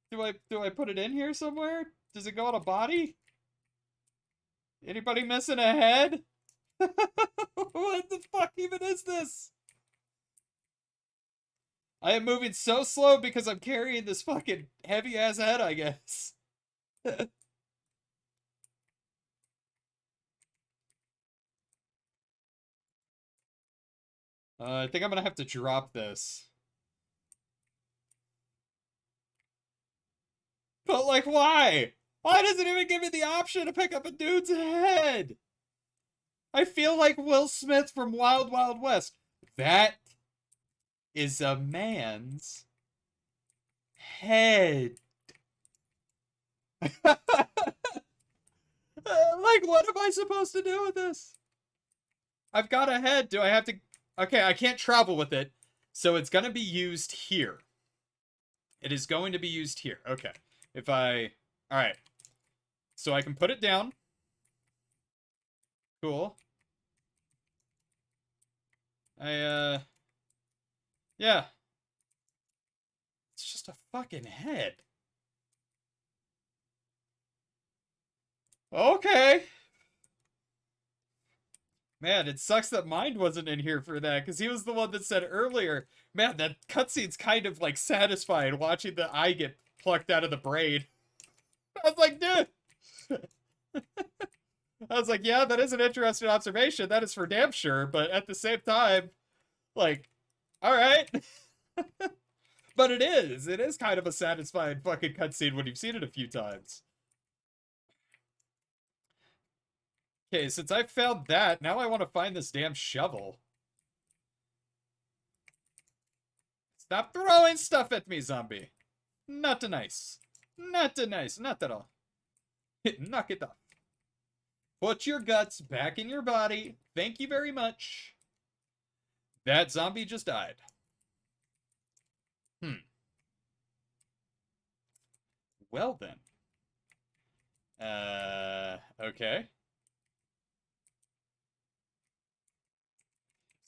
Do I put it in here somewhere? Does it go on a body? Anybody missing a head? What the fuck even is this? I am moving so slow because I'm carrying this fucking heavy ass head, I guess. I think I'm gonna have to drop this. But like, why? Why does it even give me the option to pick up a dude's head? I feel like Will Smith from Wild Wild West. That is a man's head. Like, what am I supposed to do with this? I've got a head. Do I have to... Okay, I can't travel with it. So it's going to be used here. It is going to be used here. Okay. If I... Alright. So I can put it down. Cool. Yeah. It's just a fucking head. Okay. Man, it sucks that Mind wasn't in here for that, because he was the one that said earlier, man, that cutscene's kind of, like, satisfying watching the eye get plucked out of the brain. I was like, dude! I was like, yeah, that is an interesting observation. That is for damn sure, but at the same time, like, alright. But it is. It is kind of a satisfying fucking cutscene when you've seen it a few times. Okay, since I found that, now I want to find this damn shovel. Stop throwing stuff at me, zombie. Not nice. Not nice. Not at all. Knock it off. Put your guts back in your body. Thank you very much. That zombie just died. Well then. Okay.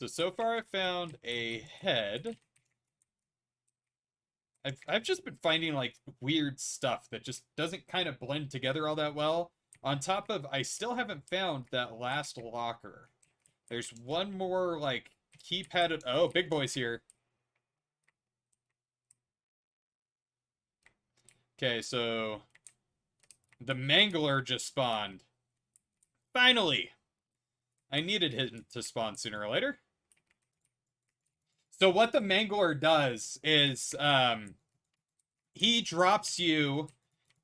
So far I found a head. I've just been finding like weird stuff that just doesn't kind of blend together all that well. On top of, I still haven't found that last locker. There's one more like keypad. Oh, big boy's here. Okay, so the Mangler just spawned. Finally! I needed him to spawn sooner or later. So what the Mangler does is he drops you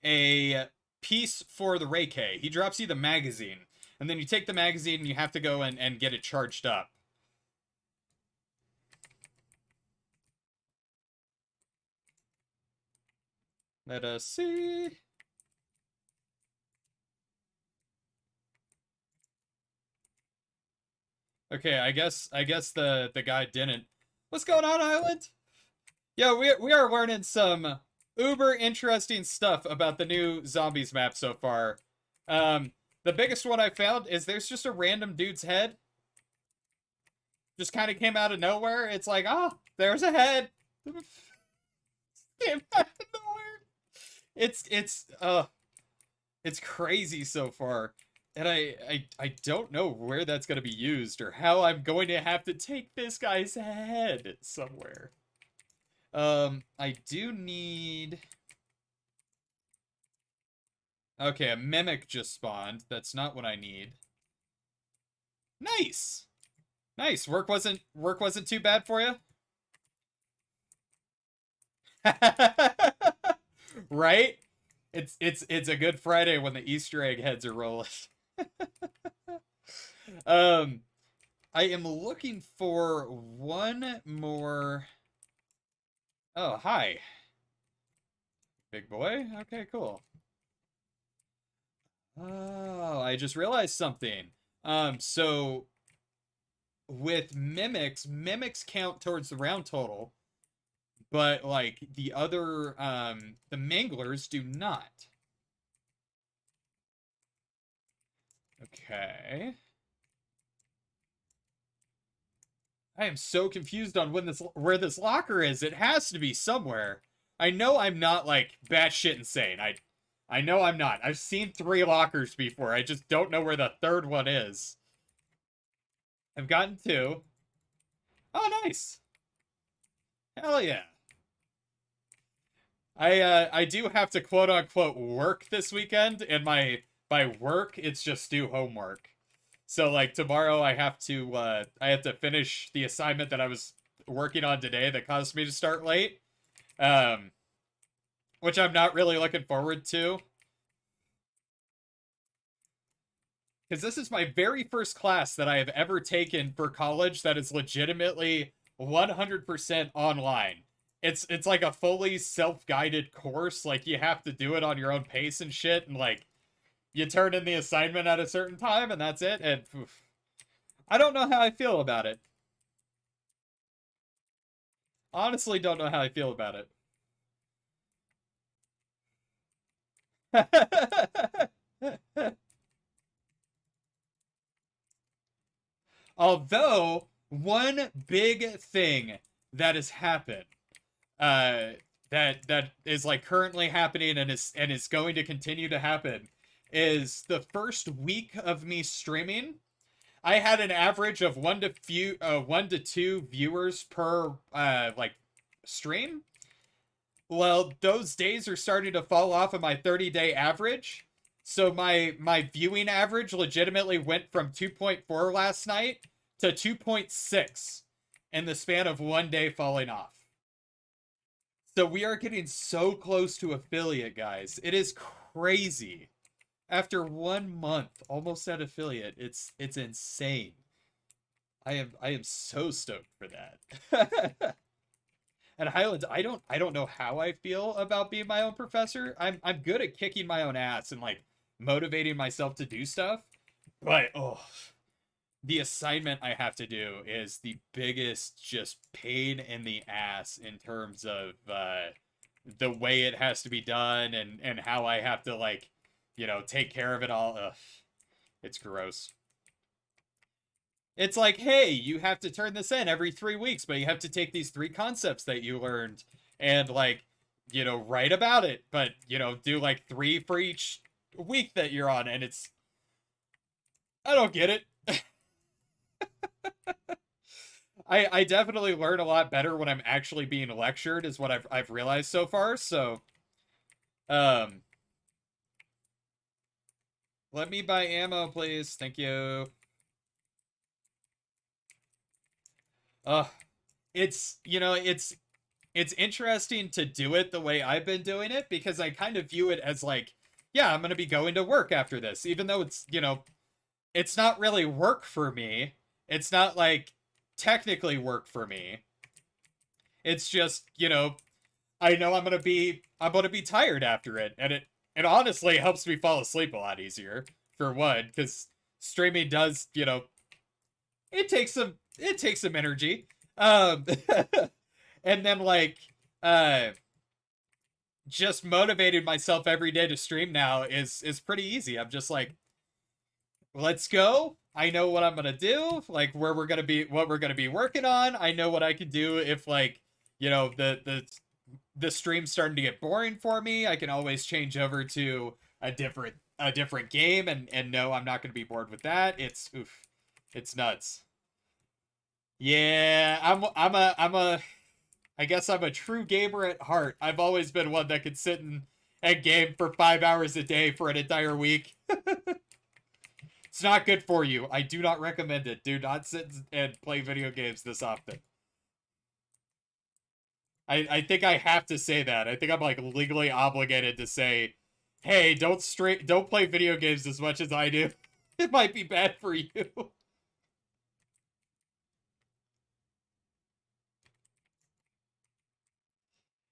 a piece for the Ray K. He drops you the magazine. And then you take the magazine and you have to go and get it charged up. Let us see. Okay, I guess the guy didn't. What's going on, Island? Yeah, we are learning some uber interesting stuff about the new zombies map so far. The biggest one I found is there's just a random dude's head. Just kind of came out of nowhere. It's like, oh, there's a head. Came out of nowhere. It's crazy so far. And I don't know where that's going to be used or how I'm going to have to take this guy's head somewhere. I do need... Okay, a mimic just spawned. That's not what I need. Nice! Nice. Work wasn't too bad for you? Right? It's a good Friday when the Easter egg heads are rolling. I am looking for one more. Oh, hi. Big boy? Okay, cool. Oh, I just realized something. So with mimics count towards the round total, but like the other the manglers do not. Okay. I am so confused on where this locker is. It has to be somewhere. I know I'm not like batshit insane. I know I'm not. I've seen 3 lockers before. I just don't know where the third one is. I've gotten 2. Oh, nice. Hell yeah. I do have to quote unquote work this weekend, and by work it's just do homework. So like tomorrow I have to finish the assignment that I was working on today that caused me to start late. Which I'm not really looking forward to. Because this is my very first class that I have ever taken for college that is legitimately 100% online. It's like a fully self-guided course. Like you have to do it on your own pace and shit, and like you turn in the assignment at a certain time and that's it. And oof, I don't know how I feel about it. Honestly, don't know how I feel about it. Although, one big thing that has happened, that is like currently happening and is going to continue to happen, is the first week of me streaming, I had an average of 1 to 2 viewers per like stream. Well, those days are starting to fall off of my 30-day average. So my viewing average legitimately went from 2.4 last night to 2.6 in the span of 1 day falling off. So we are getting so close to affiliate, guys. It is crazy. After 1 month, almost at affiliate, it's insane. I am so stoked for that. And Highlands, I don't know how I feel about being my own professor. I'm good at kicking my own ass and like motivating myself to do stuff, but oh, the assignment I have to do is the biggest just pain in the ass in terms of the way it has to be done and how I have to like, you know, take care of it all. Ugh, it's gross. It's like, hey, you have to turn this in every 3 weeks, but you have to take these 3 concepts that you learned and, like, write about it, but, do like 3 for each week that you're on. And I don't get it. I definitely learn a lot better when I'm actually being lectured, is what I've realized so far. So, um, let me buy ammo, please. Thank you. Uh, it's interesting to do it the way I've been doing it, because I kind of view it as like, yeah, I'm going to be going to work after this, even though it's not really work for me. It's not like technically work for me. It's just, I know I'm going to be tired after it, and it honestly helps me fall asleep a lot easier, for one, cuz streaming does, it takes some energy. Um and then, like, uh just motivating myself every day to stream now is pretty easy. I'm just like, let's go. I know what I'm gonna do, like where we're gonna be, what we're gonna be working on. I know what I can do if, like, the stream's starting to get boring for me. I can always change over to a different game, and no, I'm not gonna be bored with that. It's nuts. Yeah, I guess I'm a true gamer at heart. I've always been one that could sit and game for 5 hours a day for an entire week. It's not good for you. I do not recommend it. Do not sit and play video games this often. I think I have to say that. I think I'm, like, legally obligated to say, hey, don't play video games as much as I do. It might be bad for you.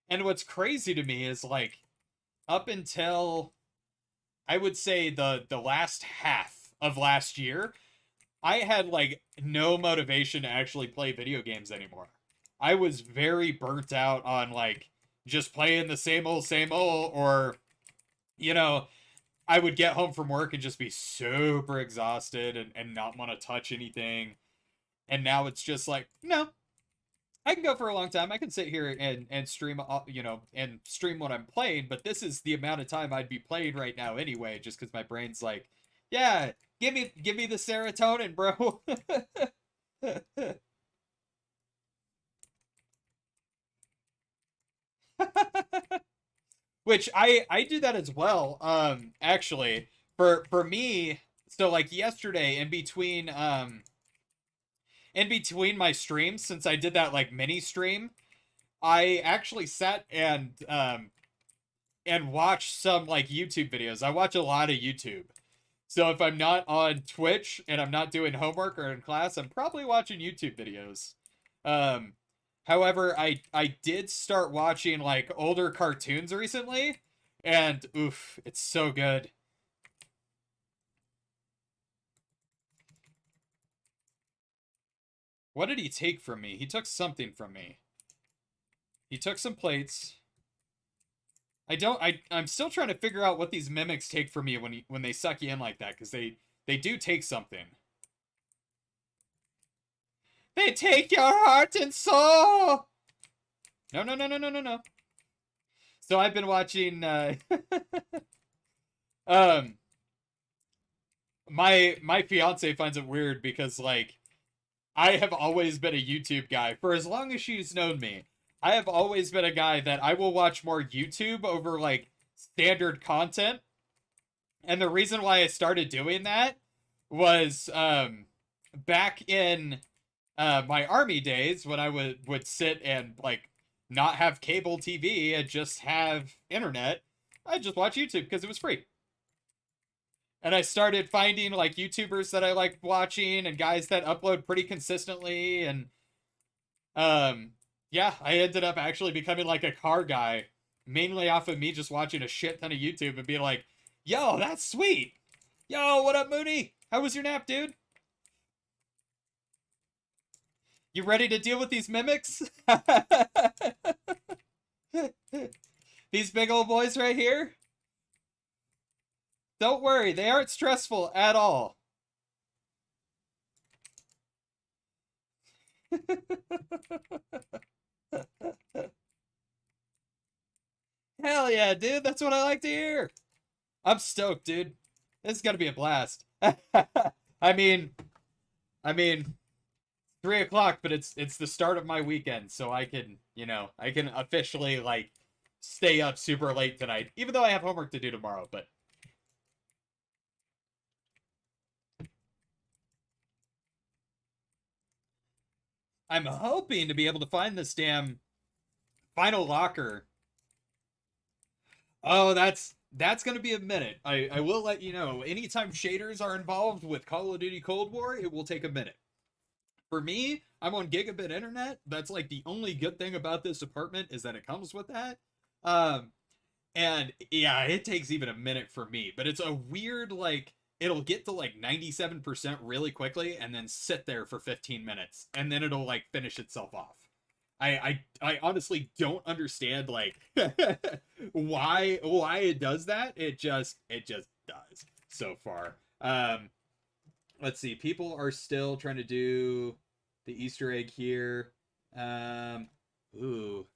And what's crazy to me is, like, up until, I would say, the last half of last year, I had, like, no motivation to actually play video games anymore. I was very burnt out on, like, just playing the same old, or, you know, I would get home from work and just be super exhausted, and not want to touch anything. And now it's just like, no, I can go for a long time. I can sit here and stream, and stream what I'm playing, but this is the amount of time I'd be playing right now anyway, just because my brain's like, yeah, give me the serotonin, bro. Which I do that as well. Actually, for me, so, like, yesterday, in between my streams, since I did that, like, mini stream, I actually sat and watched some, like, YouTube videos. I watch a lot of YouTube. So if I'm not on Twitch and I'm not doing homework or in class, I'm probably watching YouTube videos. Um, However, I did start watching, like, older cartoons recently, and oof, it's so good. What did he take from me? He took something from me. He took some plates. I'm still trying to figure out what these mimics take from me when they suck you in like that, because they do take something. They take your heart and soul. No, no, no, no, no, no, no. So I've been watching um my fiance finds it weird because, like, I have always been a YouTube guy. For as long as she's known me, I have always been a guy that I will watch more YouTube over, like, standard content. And the reason why I started doing that was, back in my army days, when I would sit and, like, not have cable TV and just have internet. I just watch YouTube because it was free. And I started finding, like, YouTubers that I liked watching, and guys that upload pretty consistently, and yeah, I ended up actually becoming, like, a car guy, mainly off of me just watching a shit ton of YouTube and being like, yo, that's sweet. Yo, what up, Mooney? How was your nap, dude? You ready to deal with these mimics? These big old boys right here? Don't worry, they aren't stressful at all. Hell yeah, dude. That's what I like to hear. I'm stoked, dude. This is gonna be a blast. I mean, I mean, 3 o'clock, but it's the start of my weekend, so I can, I can officially like stay up super late tonight, even though I have homework to do tomorrow. But I'm hoping to be able to find this damn final locker. Oh, that's gonna be a minute. I will let you know. Anytime shaders are involved with Call of Duty Cold War, it will take a minute. For me, I'm on gigabit internet. That's like the only good thing about this apartment is that it comes with that. Um, and yeah, it takes even a minute for me, but it's a weird like it'll get to like 97% really quickly and then sit there for 15 minutes and then it'll like finish itself off. I honestly don't understand like why it does that. It just does so far. Let's see. People are still trying to do the Easter egg here. Ooh.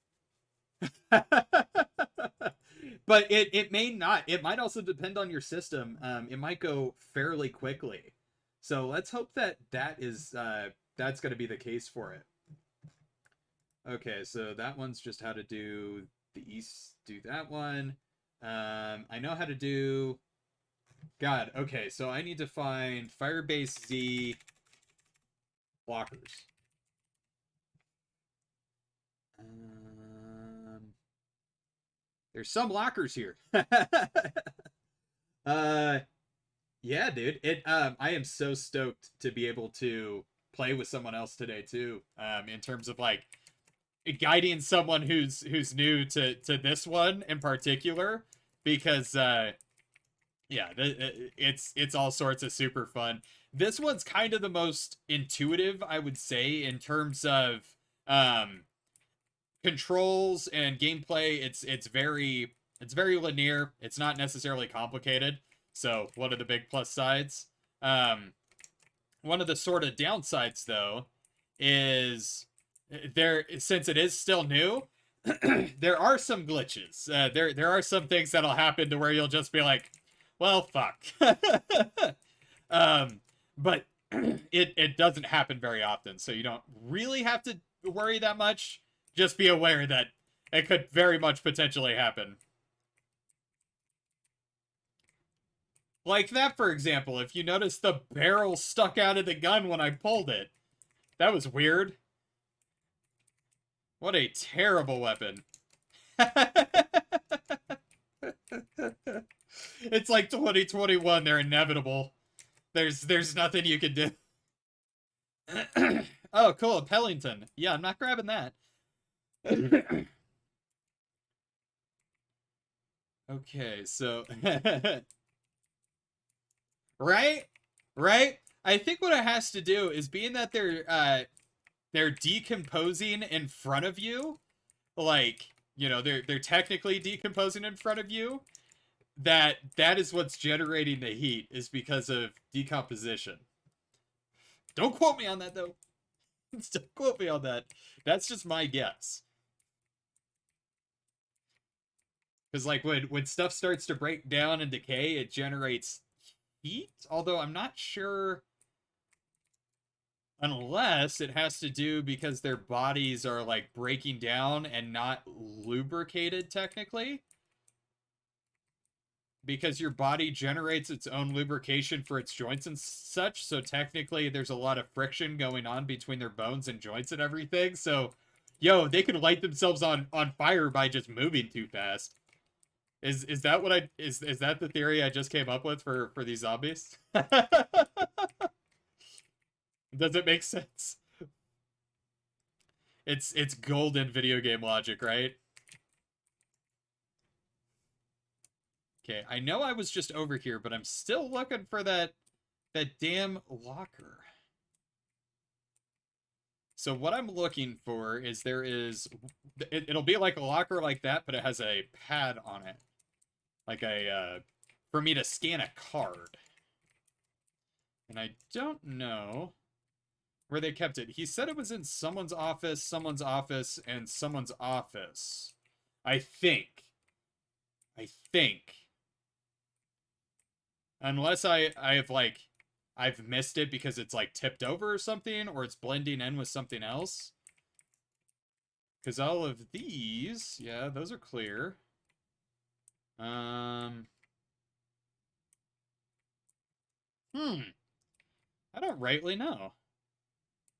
But it may not. It might also depend on your system. It might go fairly quickly. So let's hope that that's going to be the case for it. Okay, so that one's just how to do do that one. I know how to do. God, okay, so I need to find FIREBASEZ blockers. There's some lockers here. Yeah, dude. I am so stoked to be able to play with someone else today too. In terms of like guiding someone who's new to this one in particular, because yeah, it's all sorts of super fun. This one's kind of the most intuitive, I would say, in terms of controls and gameplay. It's very linear. It's not necessarily complicated. So one of the big plus sides. One of the sort of downsides though is since it is still new, there are some glitches. There are some things that'll happen to where you'll just be like, well, fuck. But it doesn't happen very often, so you don't really have to worry that much. Just be aware that it could very much potentially happen. Like that, for example, if you notice the barrel stuck out of the gun when I pulled it. That was weird. What a terrible weapon. It's like 2021, they're inevitable. There's nothing you can do. Oh, cool, Pellington. Yeah, I'm not grabbing that. Okay, so right? Right? I think what it has to do is being that they're decomposing in front of you, like, they're technically decomposing in front of you, that is what's generating the heat is because of decomposition. Don't quote me on that though. Don't quote me on that. That's just my guess. Because like when stuff starts to break down and decay, it generates heat. Although I'm not sure, unless it has to do because their bodies are like breaking down and not lubricated technically. Because your body generates its own lubrication for its joints and such, so technically there's a lot of friction going on between their bones and joints and everything. So, yo, they could light themselves on fire by just moving too fast. Is that what is that the theory I just came up with for these zombies? Does it make sense? It's golden video game logic, right? Okay, I know I was just over here, but I'm still looking for that damn locker. So what I'm looking for is it'll be like a locker like that, but it has a pad on it. Like for me to scan a card. And I don't know where they kept it. He said it was in someone's office, and someone's office. I think. Unless I've missed it because it's like tipped over or something, or it's blending in with something else. Because all of these, yeah, those are clear. I don't rightly know.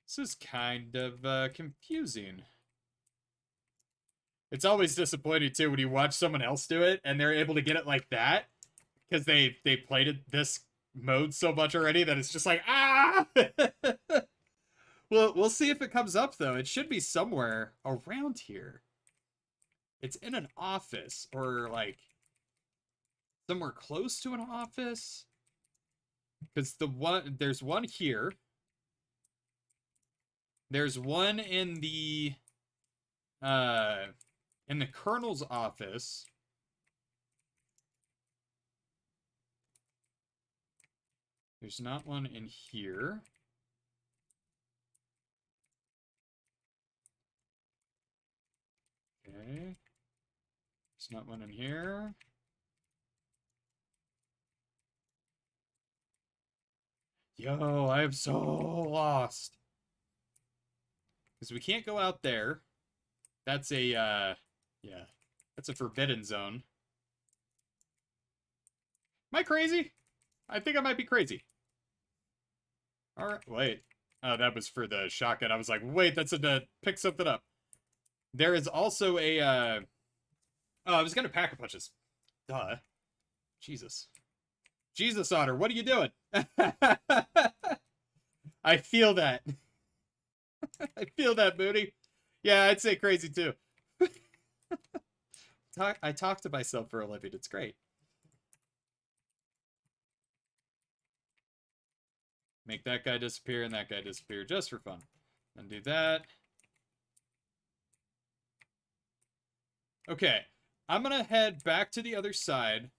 This is kind of confusing. It's always disappointing too when you watch someone else do it and they're able to get it like that because they played it this mode so much already that it's just like, ah. Well, we'll see if it comes up though. It should be somewhere around here. It's in an office or like somewhere close to an office. Because there's one here. There's one in the colonel's office. There's not one in here. Okay. There's not one in here. Yo, I am so lost. Because we can't go out there. That's a, yeah. That's a forbidden zone. Am I crazy? I think I might be crazy. Alright, wait. Oh, that was for the shotgun. I was like, wait, that's to pick something up. There is also a, oh, I was gonna pack a punches. Duh. Jesus. Jesus, Otter, what are you doing? I feel that. I feel that, Booty. Yeah, I'd say crazy too. I talk to myself for a living. It's great. Make that guy disappear and that guy disappear just for fun. And do that. Okay. I'm gonna head back to the other side.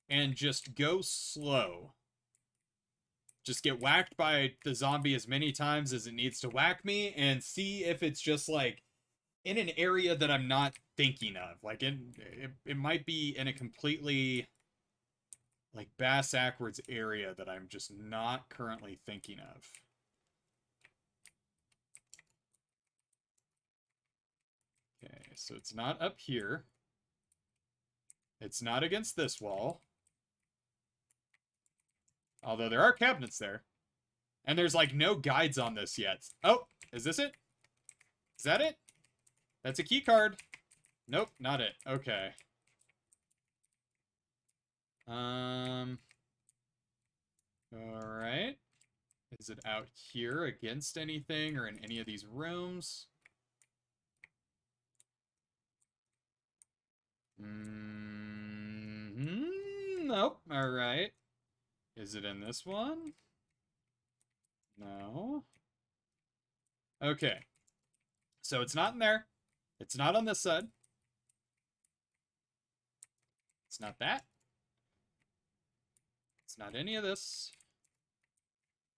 And just go slow. Just get whacked by the zombie as many times as it needs to whack me. And see if it's just like in an area that I'm not thinking of. Like it might be in a completely like bass-ackwards area that I'm just not currently thinking of. Okay, so it's not up here. It's not against this wall. Although there are cabinets there. And there's like no guides on this yet. Oh, is this it? Is that it? That's a key card. Nope, not it. Okay. Alright. Is it out here against anything or in any of these rooms? Nope. Alright. Is it in this one? No. Okay. So it's not in there. It's not on this side. It's not that. It's not any of this.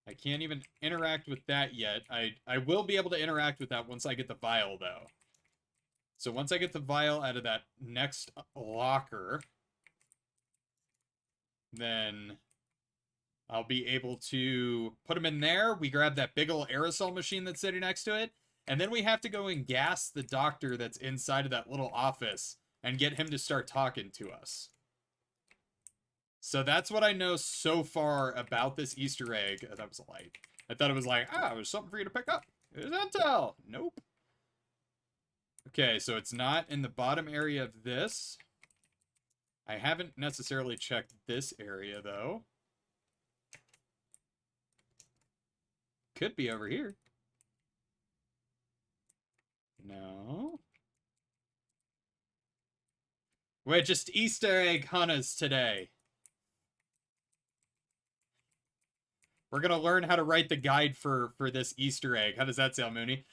I can't even interact with that yet. I will be able to interact with that once I get the vial, though. So once I get the vial out of that next locker, then I'll be able to put them in there. We grab that big ol' aerosol machine that's sitting next to it. And then we have to go and gas the doctor that's inside of that little office and get him to start talking to us. So that's what I know so far about this Easter egg. That was a light. I thought it was like, it was something for you to pick up. It was intel. Nope. Okay, so it's not in the bottom area of this. I haven't necessarily checked this area, though. Could be over here. No. We're just Easter egg hunters today. We're gonna learn how to write the guide for this Easter egg. How does that sound, Mooney?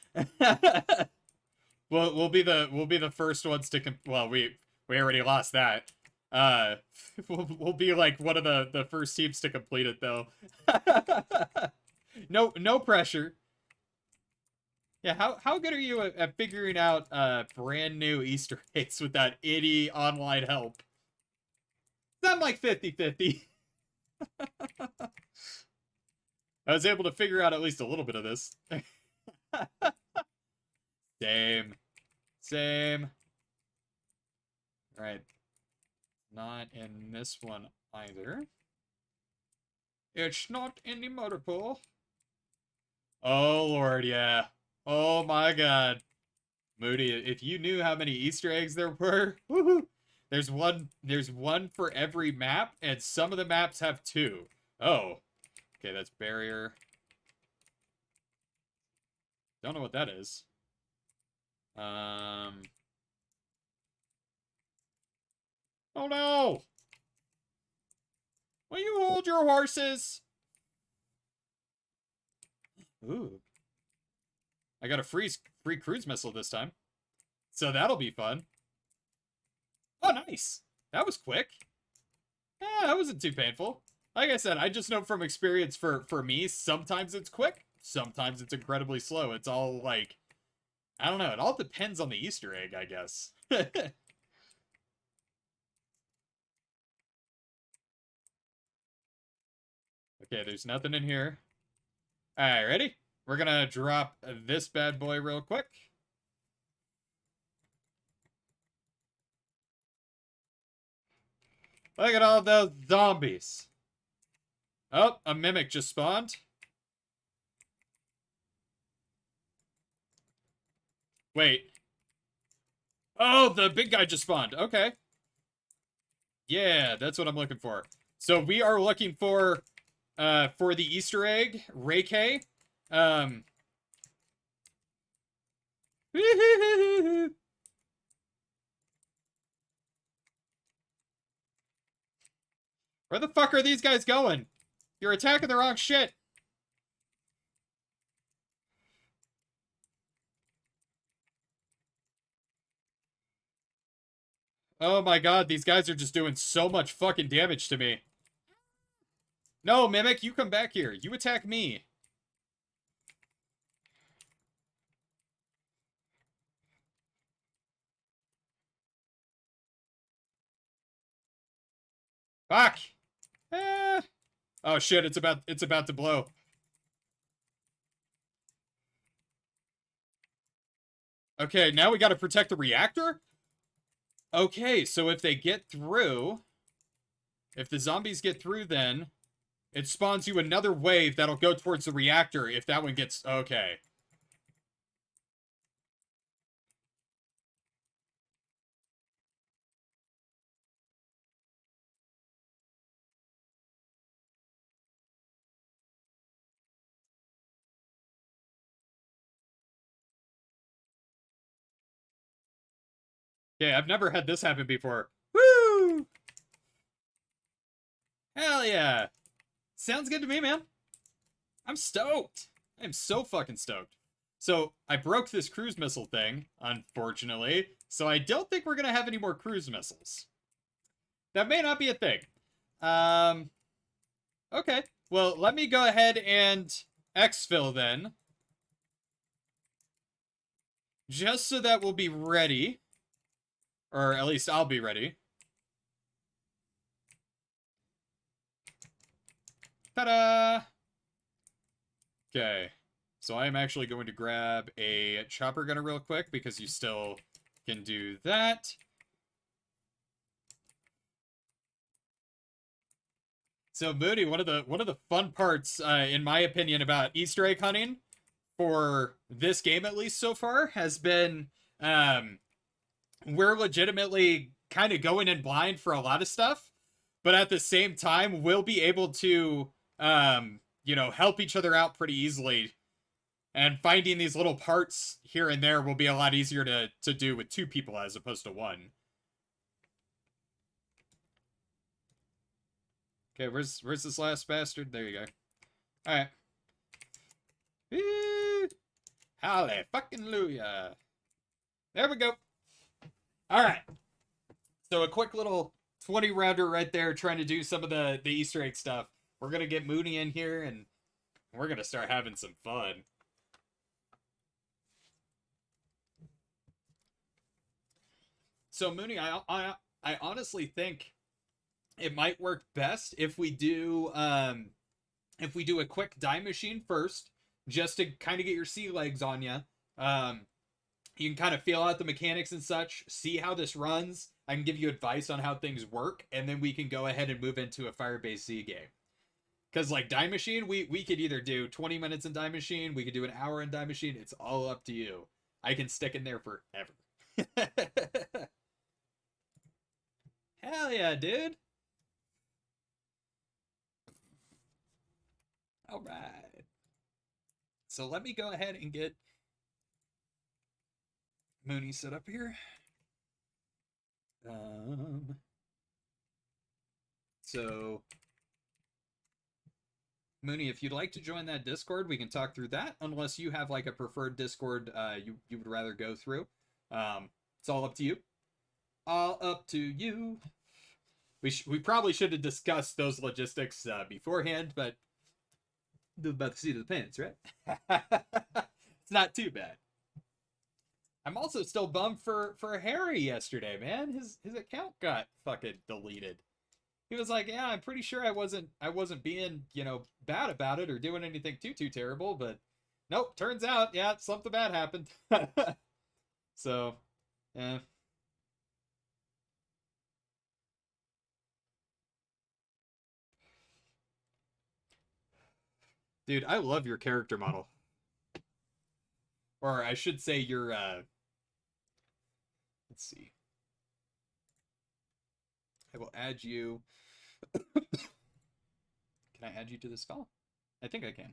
we'll be the first ones to well, we already lost that. We'll be like one of the first teams to complete it though. no pressure. Yeah, how good are you at figuring out brand new Easter eggs without any online help? I'm like 50-50. I was able to figure out at least a little bit of this. Same. Same. Right. Not in this one either. It's not in the motor pool. Oh, Lord, yeah. Oh, my God. Moody, if you knew how many Easter eggs there were, woohoo! There's one for every map, and some of the maps have two. Oh. Okay, that's barrier. Don't know what that is. Oh no! Will you hold your horses? Ooh. I got a free cruise missile this time. So that'll be fun. Oh, nice! That was quick. Yeah, that wasn't too painful. Like I said, I just know from experience for me, sometimes it's quick, sometimes it's incredibly slow. It's all like, I don't know, it all depends on the Easter egg, I guess. Okay, there's nothing in here. Alright, ready? We're gonna drop this bad boy real quick. Look at all those zombies. Oh, a mimic just spawned. Wait. Oh, the big guy just spawned. Okay. Yeah, that's what I'm looking for. So we are looking for the Easter egg, Ray K. Where the fuck are these guys going? You're attacking the wrong shit. Oh my god, these guys are just doing so much fucking damage to me. No, Mimic, you come back here. You attack me. Fuck! Oh shit, it's about to blow. Okay, now we gotta protect the reactor? Okay, so if they get through... If the zombies get through, then... It spawns you another wave that'll go towards the reactor if that one gets... Okay. Okay, I've never had this happen before. Woo! Hell yeah! Sounds good to me, man. I'm stoked. I'm so fucking stoked. So, I broke this cruise missile thing, unfortunately, so I don't think we're gonna have any more cruise missiles. That may not be a thing. Okay. Well, let me go ahead and exfil then. Just so that we'll be ready. Or at least I'll be ready. Ta-da! Okay. So I am actually going to grab a chopper gunner real quick because you still can do that. So Moody, one of the fun parts, in my opinion, about Easter egg hunting for this game, at least so far, has been we're legitimately kind of going in blind for a lot of stuff, but at the same time, we'll be able to, you know, help each other out pretty easily. And finding these little parts here and there will be a lot easier to do with two people as opposed to one. Okay, where's this last bastard? There you go. Alright. Hallelujah. Fucking Luya. There we go. Alright. So a quick little 20-rounder right there trying to do some of the Easter egg stuff. We're going to get Mooney in here and We're gonna start having some fun. So Mooney, I honestly think it might work best if we do a quick die machine first, just to kind of get your sea legs on you. You can kind of feel out the mechanics and such, see how this runs. I can give you advice on how things work, and then we can go ahead and move into a Firebase game. Because like die machine, we could either do 20 minutes in die machine, we could do an hour in die machine. It's all up to you. I can stick in there forever. Hell yeah, dude. All right. So let me go ahead and get Mooney set up here. So Mooney, if you'd like to join that Discord, we can talk through that. Unless you have like a preferred Discord you would rather go through. It's all up to you. All up to you. We probably should have discussed those logistics beforehand, but about the seat of the pants, right? It's not too bad. I'm also still bummed for Harry yesterday, man. His account got fucking deleted. He was like, yeah, I'm pretty sure I wasn't being, bad about it or doing anything too terrible, but nope, turns out, yeah, something bad happened. So, yeah. Dude, I love your character model. Or I should say your, let's see. I will add you. Can I add you to this call? I think I can.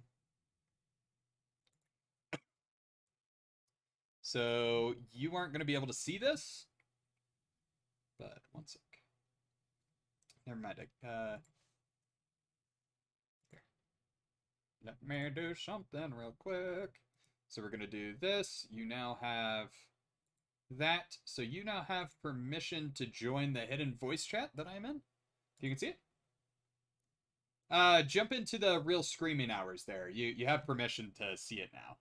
So you aren't going to be able to see this, but one sec. Never mind. Here. Let me do something real quick. So we're going to do this. You now have that. So you now have permission to join the hidden voice chat that I'm in. You can see it. Jump into the real screaming hours there. You have permission to see it now.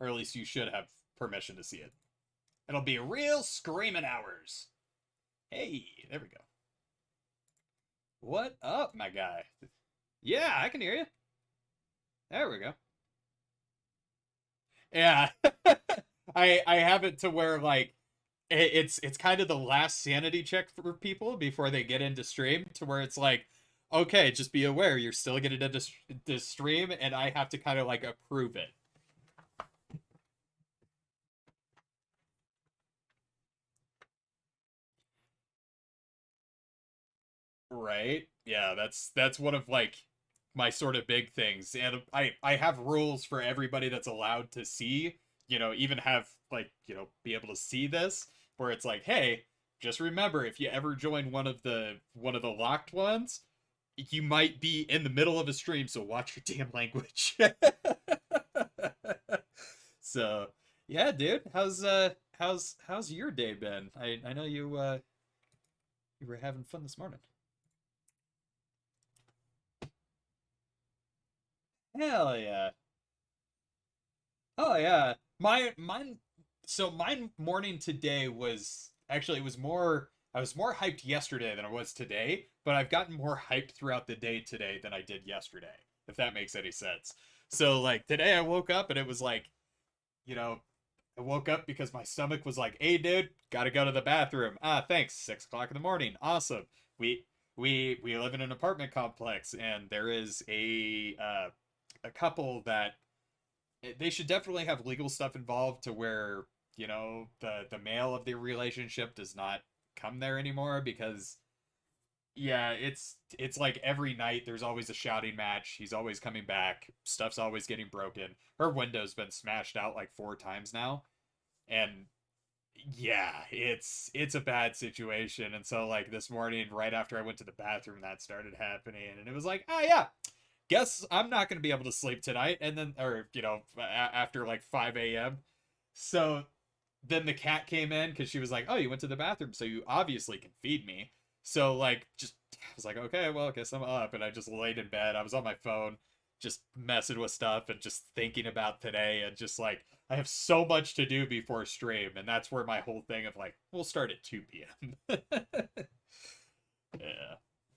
Or at least you should have permission to see it. It'll be real screaming hours. Hey, there we go. What up, my guy? Yeah, I can hear you. There we go. Yeah. I have it to where like it's kind of the last sanity check for people before they get into stream, to where it's like, okay, just be aware you're still getting into stream, and I have to kind of like approve it. Right? Yeah, that's one of like my sort of big things. And I have rules for everybody that's allowed to see, even have like, be able to see this, where it's like, hey, just remember, if you ever join one of the locked ones, you might be in the middle of a stream, so watch your damn language. So, yeah, dude, how's your day been? I know you were having fun this morning. Hell yeah. Oh yeah. My morning today was actually, it was more, I was more hyped yesterday than I was today, but I've gotten more hyped throughout the day today than I did yesterday, if that makes any sense. So like today I woke up and it was like, you know, I woke up because my stomach was like, "Hey, dude, gotta go to the bathroom." Ah, thanks. 6 o'clock in the morning. Awesome. We live in an apartment complex, and there is a couple that they should definitely have legal stuff involved, to where the male of the relationship does not come there anymore, because yeah, it's like every night there's always a shouting match. He's always coming back. Stuff's always getting broken. Her window's been smashed out like 4 times now. And yeah, it's a bad situation. And so like this morning, right after I went to the bathroom, that started happening. And it was like, oh yeah, guess I'm not going to be able to sleep tonight. And then, or, after like 5 a.m. So then the cat came in because she was like, oh, you went to the bathroom, so you obviously can feed me. So like just I was like, okay, well, I guess I'm up, and I just laid in bed. I was on my phone, just messing with stuff and just thinking about today, and just like I have so much to do before stream, and that's where my whole thing of like we'll start at 2 p.m. Yeah.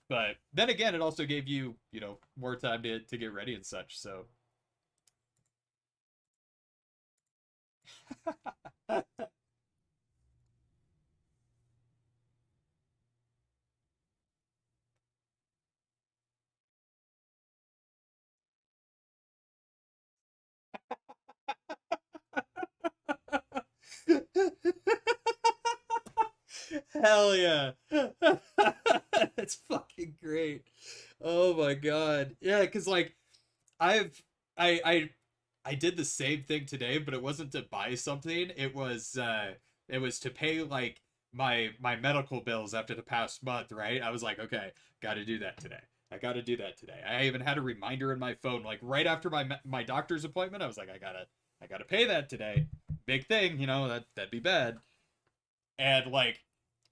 But then again, it also gave you, more time to get ready and such. So hell yeah. That's fucking great. Oh my god. Yeah, because like I've I I I did the same thing today, but it wasn't to buy something. It was to pay like my medical bills after the past month, right? I was like, okay, got to do that today. I got to do that today. I even had a reminder in my phone like right after my doctor's appointment. I was like, I got to pay that today. Big thing, that'd be bad. And like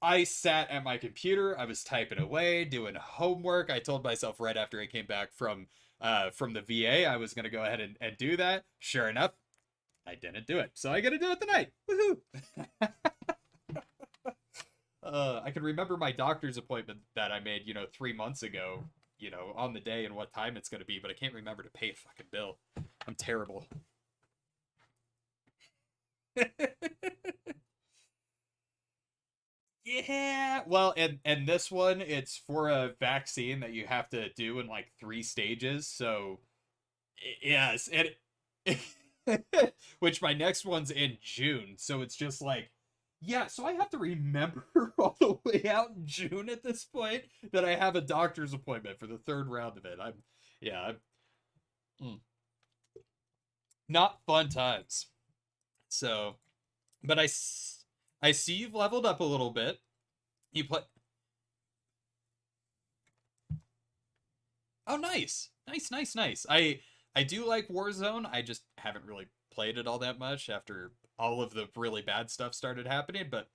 I sat at my computer, I was typing away, doing homework. I told myself right after I came back from the VA, I was gonna go ahead and do that. Sure enough, I didn't do it. So I gotta do it tonight. Woohoo! I can remember my doctor's appointment that I made, 3 months ago, on the day and what time it's gonna be, but I can't remember to pay a fucking bill. I'm terrible. Yeah. Well, and this one, it's for a vaccine that you have to do in like 3 stages. So yes, and which my next one's in June. So it's just like, yeah. So I have to remember all the way out in June at this point that I have a doctor's appointment for the third round of it. Yeah, mm, not fun times. So, but I see you've leveled up a little bit. You play. Oh, nice, nice, nice, nice. I do like Warzone. I just haven't really played it all that much after all of the really bad stuff started happening. But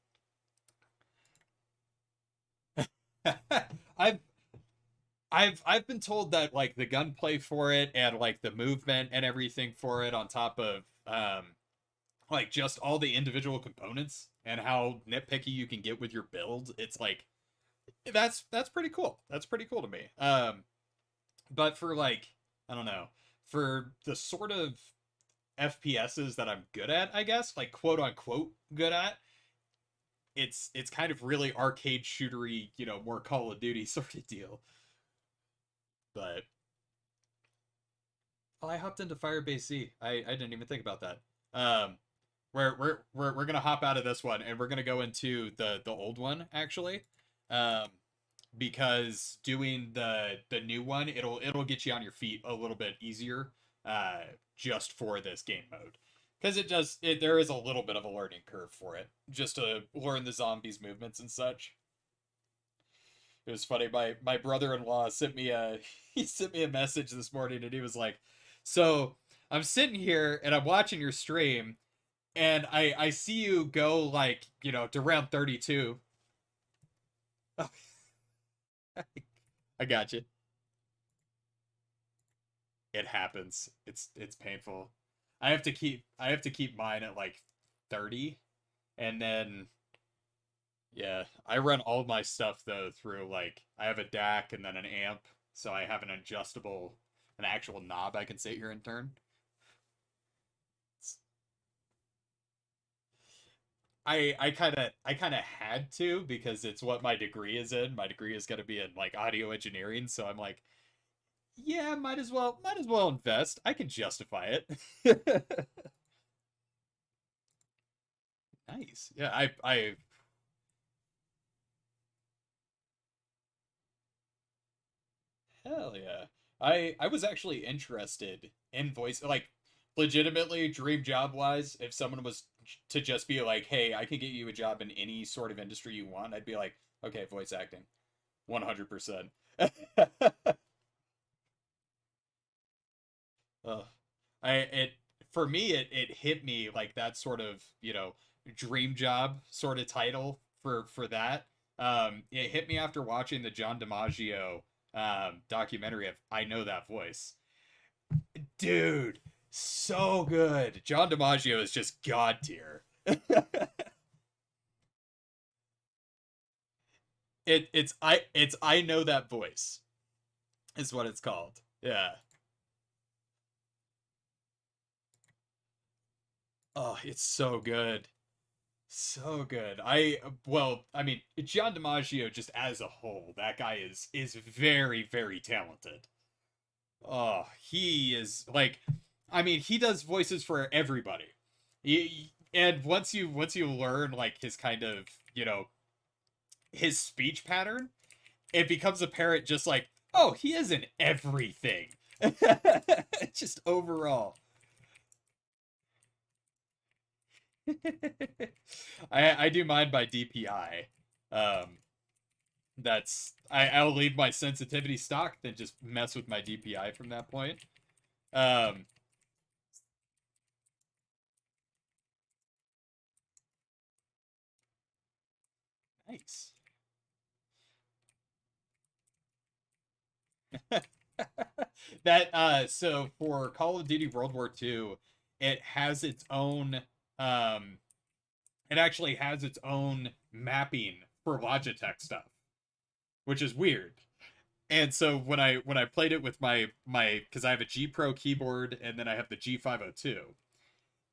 I've I've been told that like the gunplay for it and like the movement and everything for it on top of like just all the individual components and how nitpicky you can get with your build. It's like that's pretty cool. That's pretty cool to me. But for like, I don't know, for the sort of FPSs that I'm good at, I guess, like quote unquote good at, it's kind of really arcade shootery, more Call of Duty sort of deal. But oh, I hopped into FireBase Z. I didn't even think about that. Um, we're gonna hop out of this one and we're gonna go into the old one actually. Um, because doing the new one, it'll get you on your feet a little bit easier, uh, just for this game mode. Because there is a little bit of a learning curve for it, just to learn the zombies' movements and such. It was funny. My brother-in-law sent me a he sent me a message this morning, and he was like, "So I'm sitting here and I'm watching your stream, and I see you go like to round 32." I got you. It happens. It's painful. I have to keep mine at like 30, and then yeah, I run all my stuff though through like I have a DAC and then an amp, so I have an actual knob I can sit here and turn. I kind of had to because it's what my degree is in. My degree is going to be in like audio engineering, so I'm like, yeah, might as well invest. I can justify it. Nice. Yeah, I hell yeah. I was actually interested in voice, like legitimately dream job wise, if someone was to just be like, "Hey, I can get you a job in any sort of industry you want." I'd be like, "Okay, voice acting. 100%." Ugh. It for me it hit me like that sort of, dream job sort of title for that. It hit me after watching the John DiMaggio documentary of I Know That Voice. Dude, so good. John DiMaggio is just god tier. It's I Know That Voice is what it's called. Yeah. Oh, it's so good. So good. I mean, John DiMaggio just as a whole, that guy is very, very talented. Oh, he is like, I mean, he does voices for everybody. And once you learn like his kind of, his speech pattern, it becomes apparent just like, oh, he is in everything. Just overall. I do mine by DPI. Um, I'll leave my sensitivity stock, then just mess with my DPI from that point. Um, nice. That so for Call of Duty World War II, it has its own it actually has its own mapping for Logitech stuff, which is weird. And so when I played it with my because I have a G Pro keyboard and then I have the G502,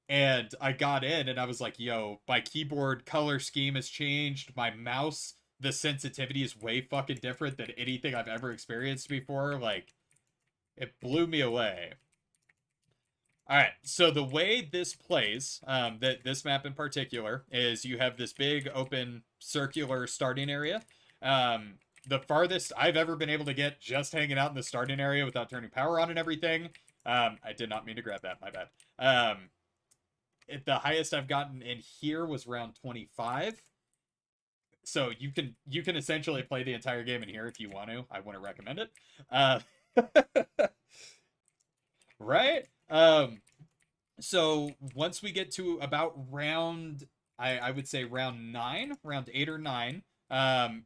and I got in and I was like, yo, my keyboard color scheme has changed. My mouse, the sensitivity is way fucking different than anything I've ever experienced before. Like, it blew me away. All right, so the way this plays, that this map in particular, is you have this big open circular starting area. The farthest I've ever been able to get just hanging out in the starting area without turning power on and everything. I did not mean to grab that, my bad. The highest I've gotten in here was around 25. So you can essentially play the entire game in here if you want to. I wouldn't recommend it. Right? So once we get to about round, I would say round 9, round 8 or 9,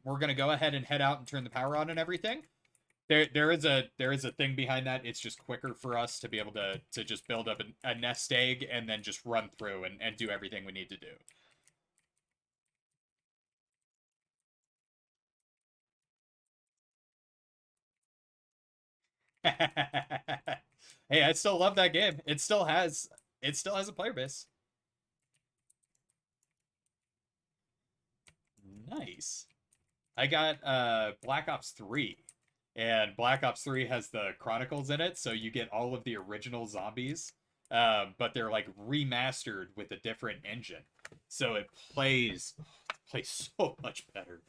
we're gonna go ahead and head out and turn the power on and everything. There is a thing behind that. It's just quicker for us to be able to just build up a nest egg and then just run through and do everything we need to do. Hey, I still love that game. It still has a player base. Nice. I got Black Ops 3. And Black Ops 3 has the Chronicles in it, so you get all of the original zombies. But they're like remastered with a different engine. So it plays so much better.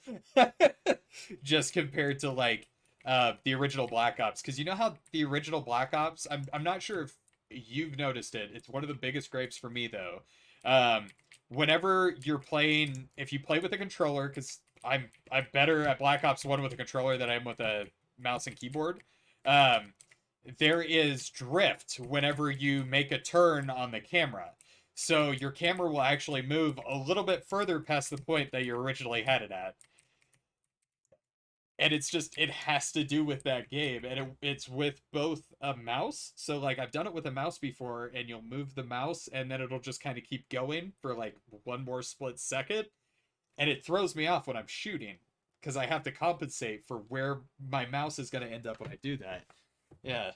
Just compared to like the original Black Ops. Because you know how the original Black Ops, I'm not sure if you've noticed it. It's one of the biggest gripes for me though. Um, Whenever you're playing, if you play with a controller, because I'm better at Black Ops 1 with a controller than I am with a mouse and keyboard. Um, there is drift whenever you make a turn on the camera. So your camera will actually move a little bit further past the point that you originally had it at. And it's just, it has to do with that game. And it's with both a mouse. So, like, I've done it with a mouse before, and you'll move the mouse, and then it'll just kind of keep going for like one more split second. And it throws me off when I'm shooting because I have to compensate for where my mouse is going to end up when I do that. Yeah.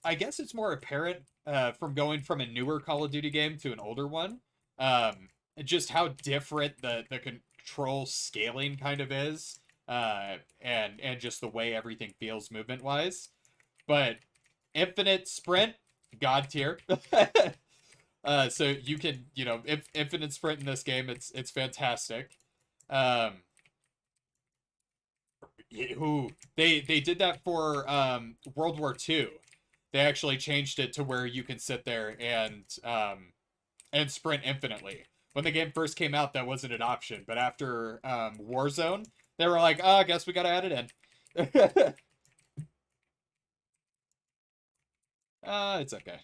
I guess it's more apparent from going from a newer Call of Duty game to an older one. Just how different the control scaling kind of is, and just the way everything feels movement wise. But infinite sprint, god tier. So you can, if infinite sprint in this game, it's fantastic. Um, Ooh, they did that for World War II. They actually changed it to where you can sit there and sprint infinitely. When the game first came out, that wasn't an option, but after Warzone, they were like, "Oh, I guess we gotta add it in." It's okay.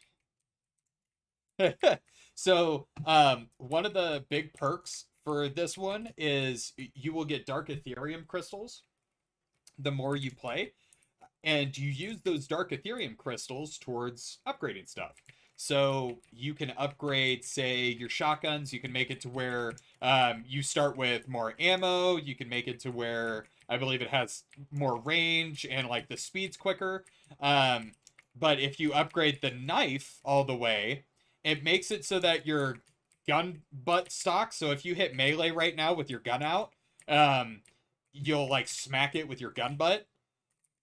So, one of the big perks for this one is you will get dark Ethereum crystals the more you play, and you use those dark Ethereum crystals towards upgrading stuff. So you can upgrade, say, your shotguns. You can make it to where you start with more ammo. You can make it to where I believe it has more range and like the speed's quicker. But if you upgrade the knife all the way, it makes it so that your gun butt stock. So if you hit melee right now with your gun out, you'll like smack it with your gun butt.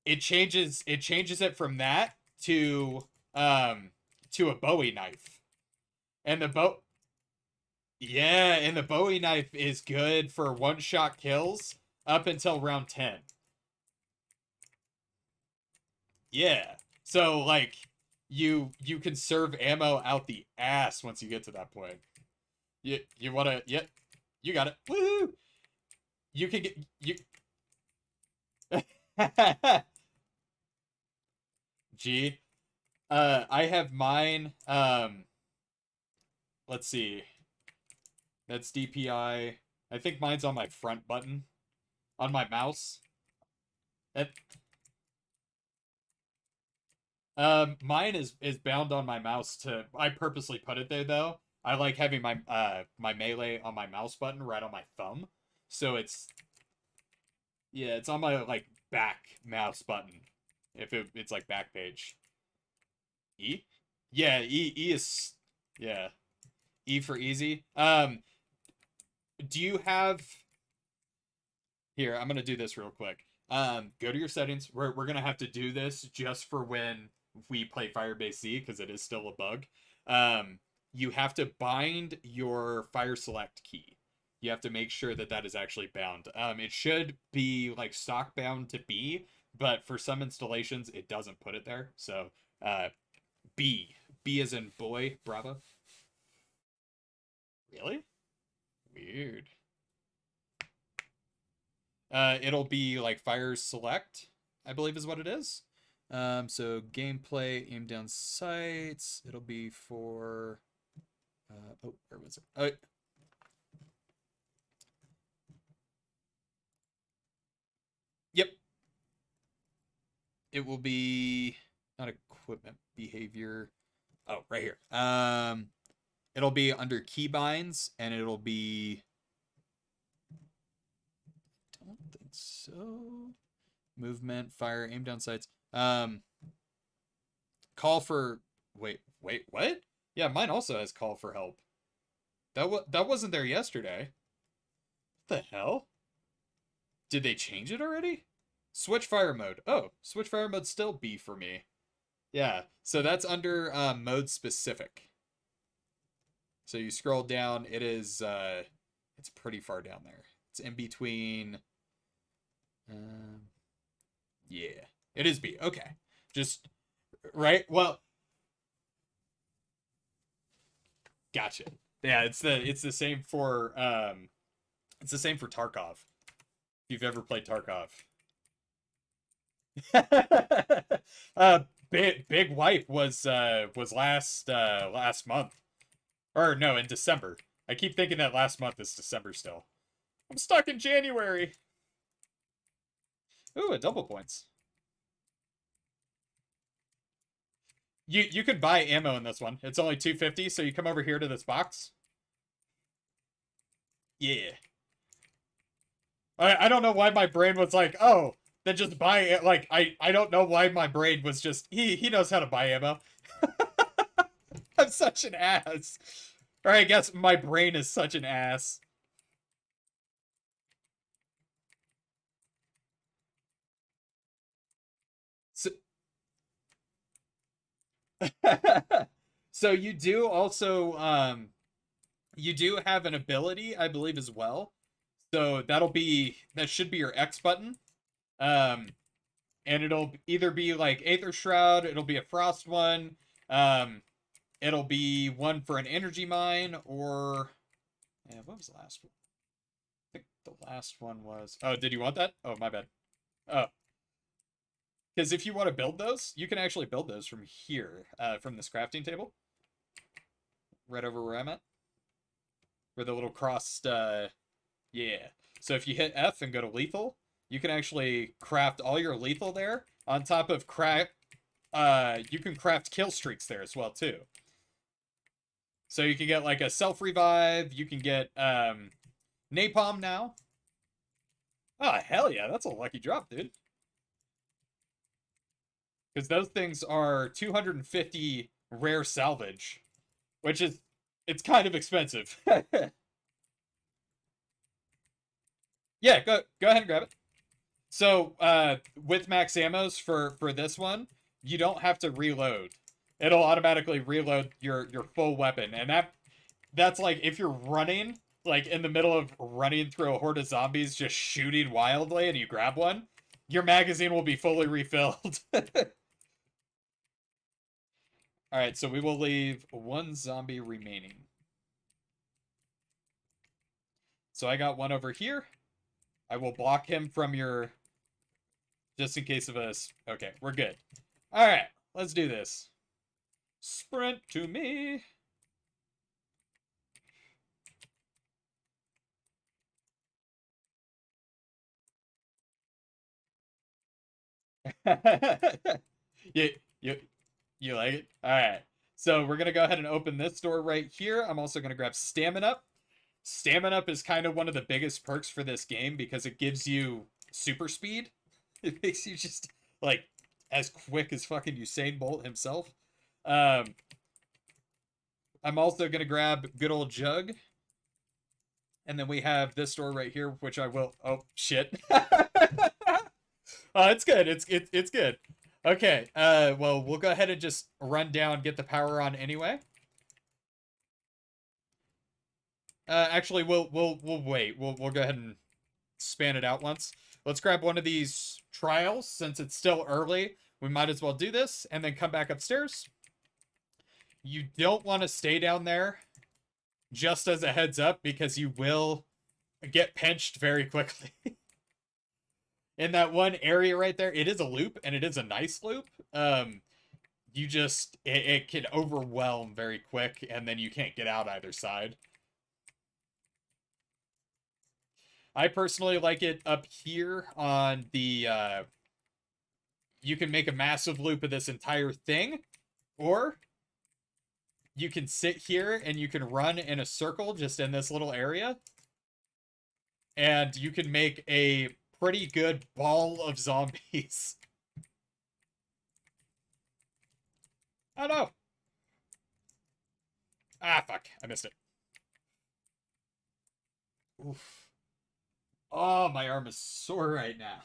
It changes it from that to a Bowie knife. And the Bowie knife is good for one-shot kills up until round 10. Yeah. So like you conserve ammo out the ass once you get to that point. You want to you got it. Woo! You can get you G. I have mine. Let's see. That's DPI. I think mine's on my front button on my mouse. And, mine is bound on my mouse to. I purposely put it there though. I like having my my melee on my mouse button right on my thumb, so it's on my like back mouse button. If it's like back page. E? Yeah, E is yeah. E for easy. Do you have here, I'm gonna do this real quick. Go to your settings. We're gonna have to do this just for when we play FIREBASEZ because it is still a bug. You have to bind your fire select key. You have to make sure that that is actually bound. It should be like stock bound to B, but for some installations it doesn't put it there. So B as in boy, bravo. Really? Weird. It'll be like fire select, I believe is what it is. So gameplay, aim down sights. It'll be for oh, where was it? Oh, yep. It will be not equipment behavior. Oh, right here. It'll be under keybinds, and it'll be. I don't think so. Movement, fire, aim down sights. Call for. Wait, what? Yeah, mine also has call for help. That wasn't there yesterday. What the hell? Did they change it already? Switch fire mode. Oh, switch fire mode still B for me. Yeah, so that's under mode specific. So you scroll down, it is it's pretty far down there. It's in between yeah, it is B. Okay. Just right? Well, gotcha. Yeah, it's the same for Tarkov. If you've ever played Tarkov. Big Wipe was last month. Or no, in December. I keep thinking that last month is December still. I'm stuck in January. Ooh, a double points. You could buy ammo in this one. It's only 250, so you come over here to this box. Yeah. I don't know why my brain was like, oh, then just buy it. Like, I don't know why my brain was just, he knows how to buy ammo. I'm such an ass. Or I guess my brain is such an ass. So, so you do also, you do have an ability, I believe, as well. So that should be your X button. And it'll either be like Aether Shroud, it'll be a Frost one, it'll be one for an energy mine, or yeah, what was the last one? I think the last one was. Oh, did you want that? Oh, my bad. Oh, because if you want to build those, you can actually build those from here, from this crafting table, right over where I'm at. where the little crossed, yeah. So if you hit F and go to lethal, you can actually craft all your lethal there. On top of you can craft kill streaks there as well, too. So you can get, like, a self-revive. You can get, napalm now. Oh, hell yeah. That's a lucky drop, dude. Because those things are 250 rare salvage, which is, it's kind of expensive. Yeah, go ahead and grab it. So, with max ammos for this one, you don't have to reload. It'll automatically reload your full weapon, and that's like if you're running, like in the middle of running through a horde of zombies just shooting wildly and you grab one, your magazine will be fully refilled. Alright, so we will leave one zombie remaining. So I got one over here. I will block him from your... Just in case of us. Okay, we're good. Alright, let's do this. Sprint to me. you, you, you like it? Alright. So we're going to go ahead and open this door right here. I'm also going to grab Stamina Up. Stamina Up is kind of one of the biggest perks for this game because it gives you super speed. It makes you just, like, as quick as fucking Usain Bolt himself. I'm also going to grab good old Jug. And then we have this door right here, which I will... Oh, shit. It's good. It's good. Okay, well, we'll go ahead and just run down, get the power on anyway. Actually, we'll wait. We'll go ahead and span it out once. Let's grab one of these trials since it's still early. We might as well do this and then come back upstairs. You don't want to stay down there, just as a heads up, because you will get pinched very quickly. In that one area right there, it is a loop, and it is a nice loop. You just, it can overwhelm very quick, and then you can't get out either side. I personally like it up here on the, you can make a massive loop of this entire thing, or you can sit here and you can run in a circle just in this little area, and you can make a pretty good ball of zombies. Oh no! Ah, fuck. I missed it. Oof. Oh, my arm is sore right now.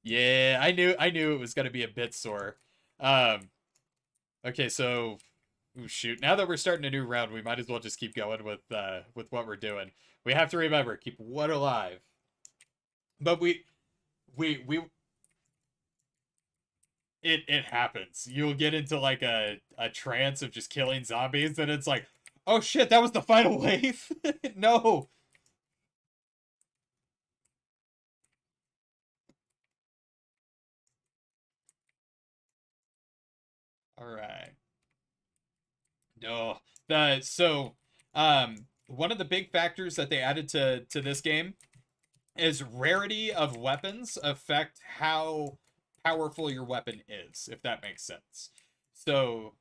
Yeah, I knew it was gonna be a bit sore. Okay, so... Ooh, shoot. Now that we're starting a new round, we might as well just keep going with what we're doing. We have to remember, keep one alive. But it happens. You'll get into like a trance of just killing zombies, and it's like, oh shit, that was the final wave? No! Alright. No. One of the big factors that they added to this game is rarity of weapons affect how powerful your weapon is, if that makes sense. So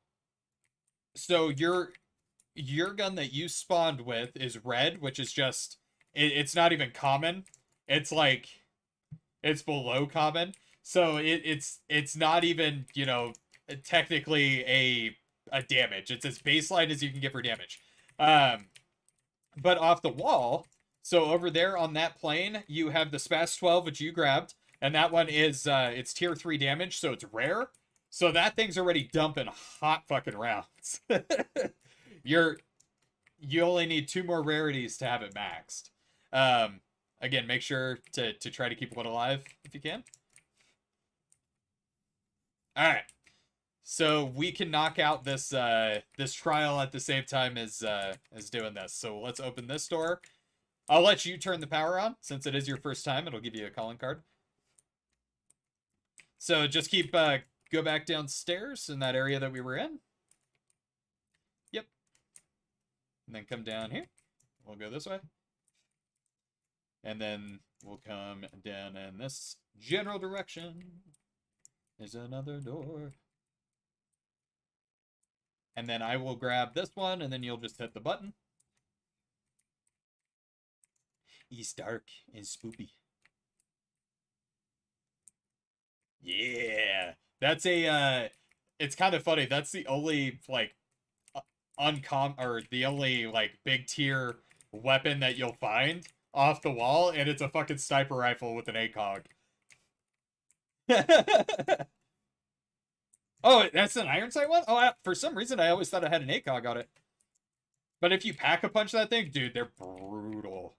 your gun that you spawned with is red, which is just it's not even common. It's like it's below common. So it's not even, you know, technically a damage. It's as baseline as you can get for damage. But off the wall, so over there on that plane, you have the Spas 12, which you grabbed, and that one is it's tier 3 damage, so it's rare. So that thing's already dumping hot fucking rounds. You only need 2 more rarities to have it maxed. Again, make sure to try to keep one alive if you can. All right. So we can knock out this this trial at the same time as doing this. So let's open this door. I'll let you turn the power on since it is your first time. It'll give you a calling card. So just keep go back downstairs in that area that we were in. Yep. And then come down here. We'll go this way. And then we'll come down in this general direction. There's another door. And then I will grab this one, and then you'll just hit the button. It's dark and spoopy. Yeah. That's a, it's kind of funny. That's the only, like, the only, like, big tier weapon that you'll find off the wall, and it's a fucking sniper rifle with an ACOG. Oh, that's an iron sight one? Oh, for some reason, I always thought it had an ACOG on it. But if you pack-a-punch that thing, dude, they're brutal.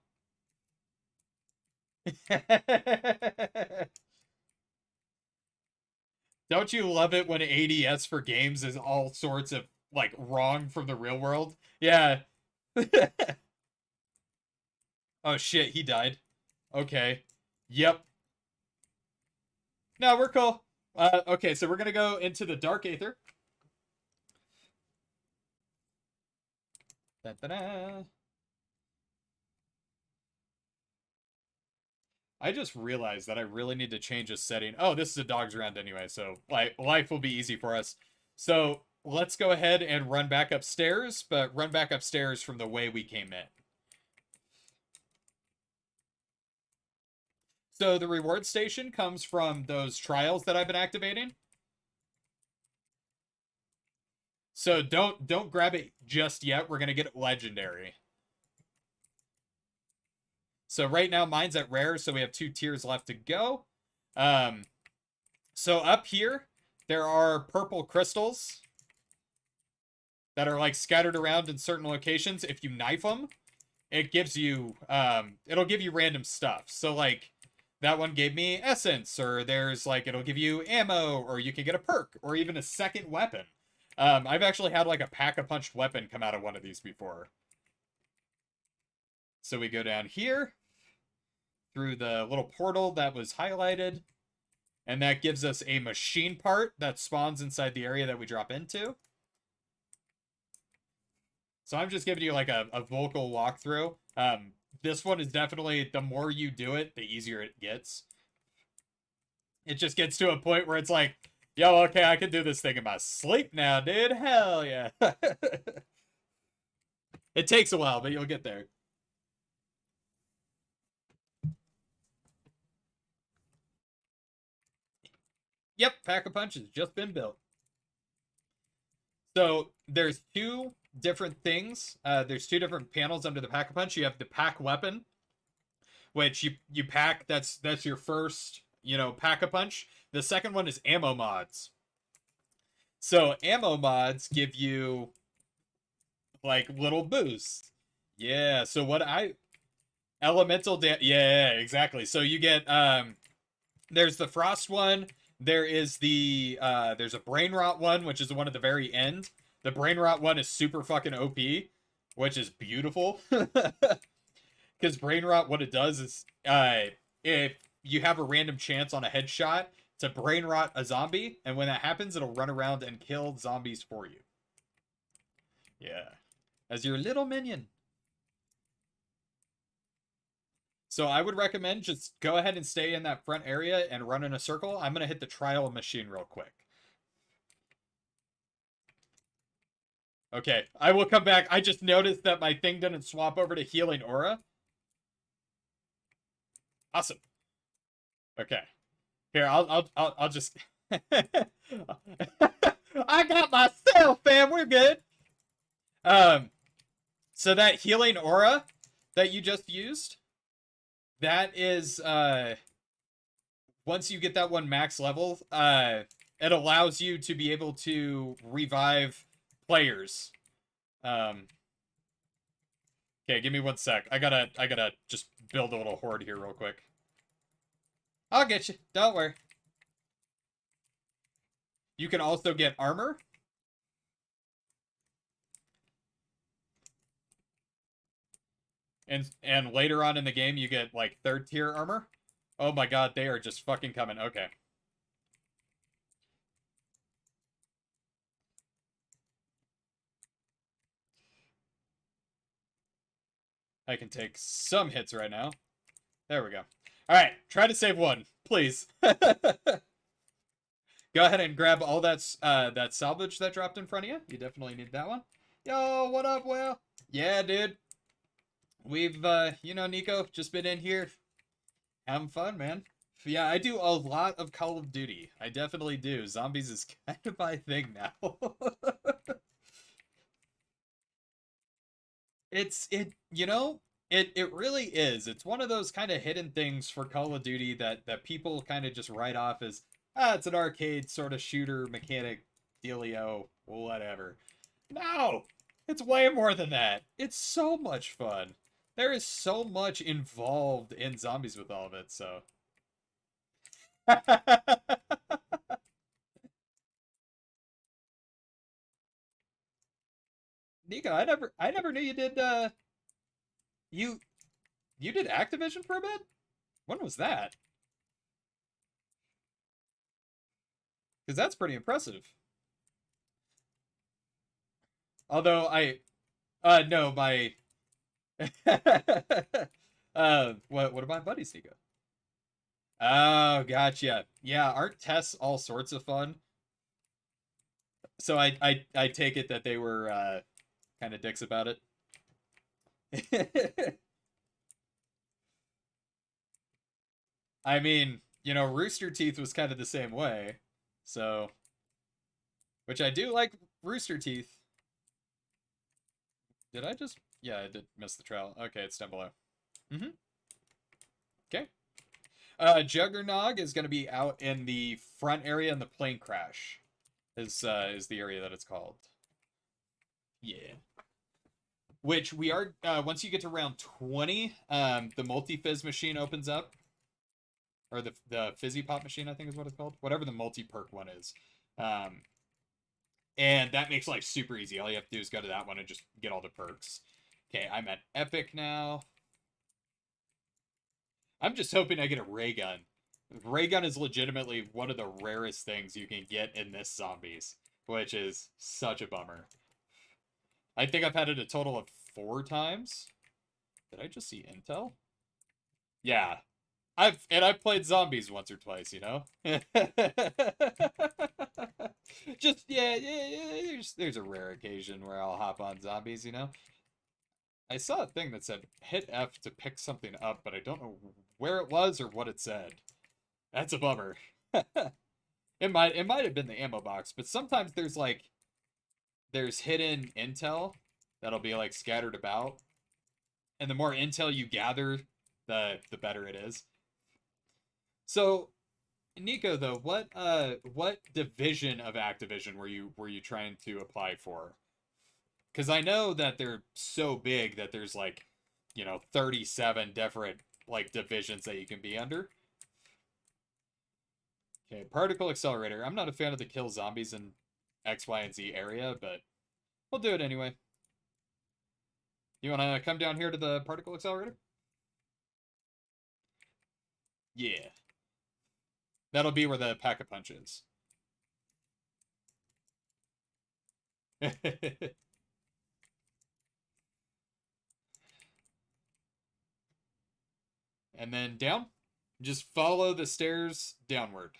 Don't you love it when ADS for games is all sorts of, like, wrong from the real world? Yeah. Oh, shit, he died. Okay. Yep. No, we're cool. Okay, so we're gonna go into the Dark Aether. Da-da-da. I just realized that I really need to change a setting. Oh, this is a dog's round anyway, so life will be easy for us. So let's go ahead and run back upstairs, but run back upstairs from the way we came in. So the reward station comes from those trials that I've been activating. So don't grab it just yet. We're gonna get it legendary. So right now mine's at rare, so we have 2 tiers left to go. So up here, there are purple crystals that are like scattered around in certain locations. If you knife them, it gives you, it'll give you random stuff. So like that one gave me essence, or there's like, it'll give you ammo, or you can get a perk, or even a second weapon. I've actually had like a pack-a-punched weapon come out of one of these before. So we go down here through the little portal that was highlighted, and that gives us a machine part that spawns inside the area that we drop into. So I'm just giving you like a vocal walkthrough. This one is definitely, the more you do it, the easier it gets. It just gets to a point where it's like, yo, okay, I can do this thing in my sleep now, dude. Hell yeah. It takes a while, but you'll get there. Yep, Pack-a-Punch has just been built. So there's 2 different things. There's 2 different panels under the Pack-a-Punch. You have the pack weapon, which you pack. That's your first, Pack-a-Punch. The second one is ammo mods. So ammo mods give you like little boosts. Yeah. So elemental yeah, exactly. So you get there's the frost one. There is there's a brain rot one, which is the one at the very end. The brain rot one is super fucking OP, which is beautiful. Because brain rot, what it does is, if you have a random chance on a headshot to brain rot a zombie, and when that happens, it'll run around and kill zombies for you. Yeah. As your little minion. So I would recommend just go ahead and stay in that front area and run in a circle. I'm going to hit the trial machine real quick. Okay, I will come back. I just noticed that my thing didn't swap over to healing aura. Awesome. Okay. Here, I'll just I got myself, fam. We're good. So that healing aura that you just used, that is once you get that one max level, it allows you to be able to revive players. Okay, give me 1 sec. I gotta just build a little horde here real quick. I'll get you. Don't worry. You can also get armor. And later on in the game, you get, like, 3rd tier armor. Oh my god, they are just fucking coming. Okay. I can take some hits right now. There we go. All right, try to save one, please. Go ahead and grab all that salvage that dropped in front of you. You definitely need that one. Yo, what up, Will? Yeah, dude. We've, Nico, just been in here having fun, man. Yeah, I do a lot of Call of Duty. I definitely do. Zombies is kind of my thing now. It really is. It's one of those kind of hidden things for Call of Duty that people kind of just write off as, it's an arcade sort of shooter mechanic dealio, whatever. No! It's way more than that. It's so much fun. There is so much involved in zombies with all of it, so. Nico, I never knew you did you you did Activision for a bit? When was that? Because that's pretty impressive. Although no, my what are my buddies, Nico? Oh, gotcha. Yeah, aren't tests all sorts of fun? So I take it that they were kind of dicks about it. I mean, Rooster Teeth was kind of the same way. So, which I do like Rooster Teeth. Did I just? Yeah, I did miss the trail. Okay, it's down below. Mm-hmm. Okay. Juggernog is going to be out in the front area in the plane crash. Is the area that it's called. Yeah. Which we are, once you get to round 20, the multi-fizz machine opens up. Or the fizzy pop machine, I think is what it's called. Whatever the multi-perk one is. And that makes life super easy. All you have to do is go to that one and just get all the perks. Okay, I'm at Epic now. I'm just hoping I get a ray gun. Ray gun is legitimately one of the rarest things you can get in this zombies, which is such a bummer. I think I've had it a total of 4 times. Did I just see intel? Yeah. I've played zombies once or twice, Just yeah, there's a rare occasion where I'll hop on zombies, I saw a thing that said hit F to pick something up, but I don't know where it was or what it said. That's a bummer. It might have been the ammo box, but sometimes there's hidden intel that'll be like scattered about. And the more intel you gather, the better it is. So, Nico, though, what division of Activision were you trying to apply for? Because I know that they're so big that there's 37 different divisions that you can be under. Okay, particle accelerator. I'm not a fan of the kill zombies in X, Y, and Z area, but we'll do it anyway. You want to come down here to the particle accelerator? Yeah. That'll be where the pack-a-punch is. And then down. Just follow the stairs downward.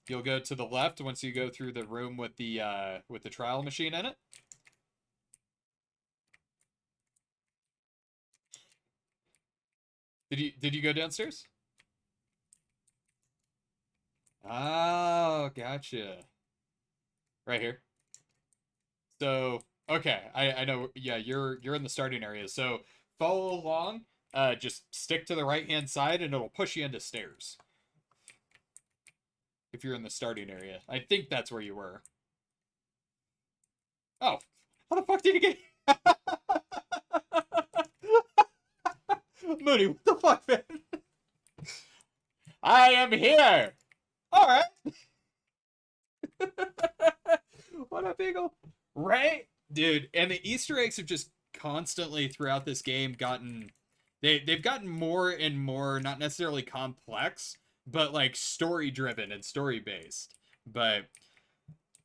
You'll go to the left once you go through the room with the trial machine in it. Did you go downstairs? Oh, gotcha. Right here. So, okay, I know. Yeah, you're in the starting area. So follow along. Just stick to the right-hand side, and it'll push you into stairs. If you're in the starting area, I think that's where you were. Oh, how the fuck did you get? Moody, what the fuck, man? I am here. All right. What up, Eagle? Right, dude. And the Easter eggs have just constantly throughout this game gotten they've gotten more and more, not necessarily complex, but story driven and story based. But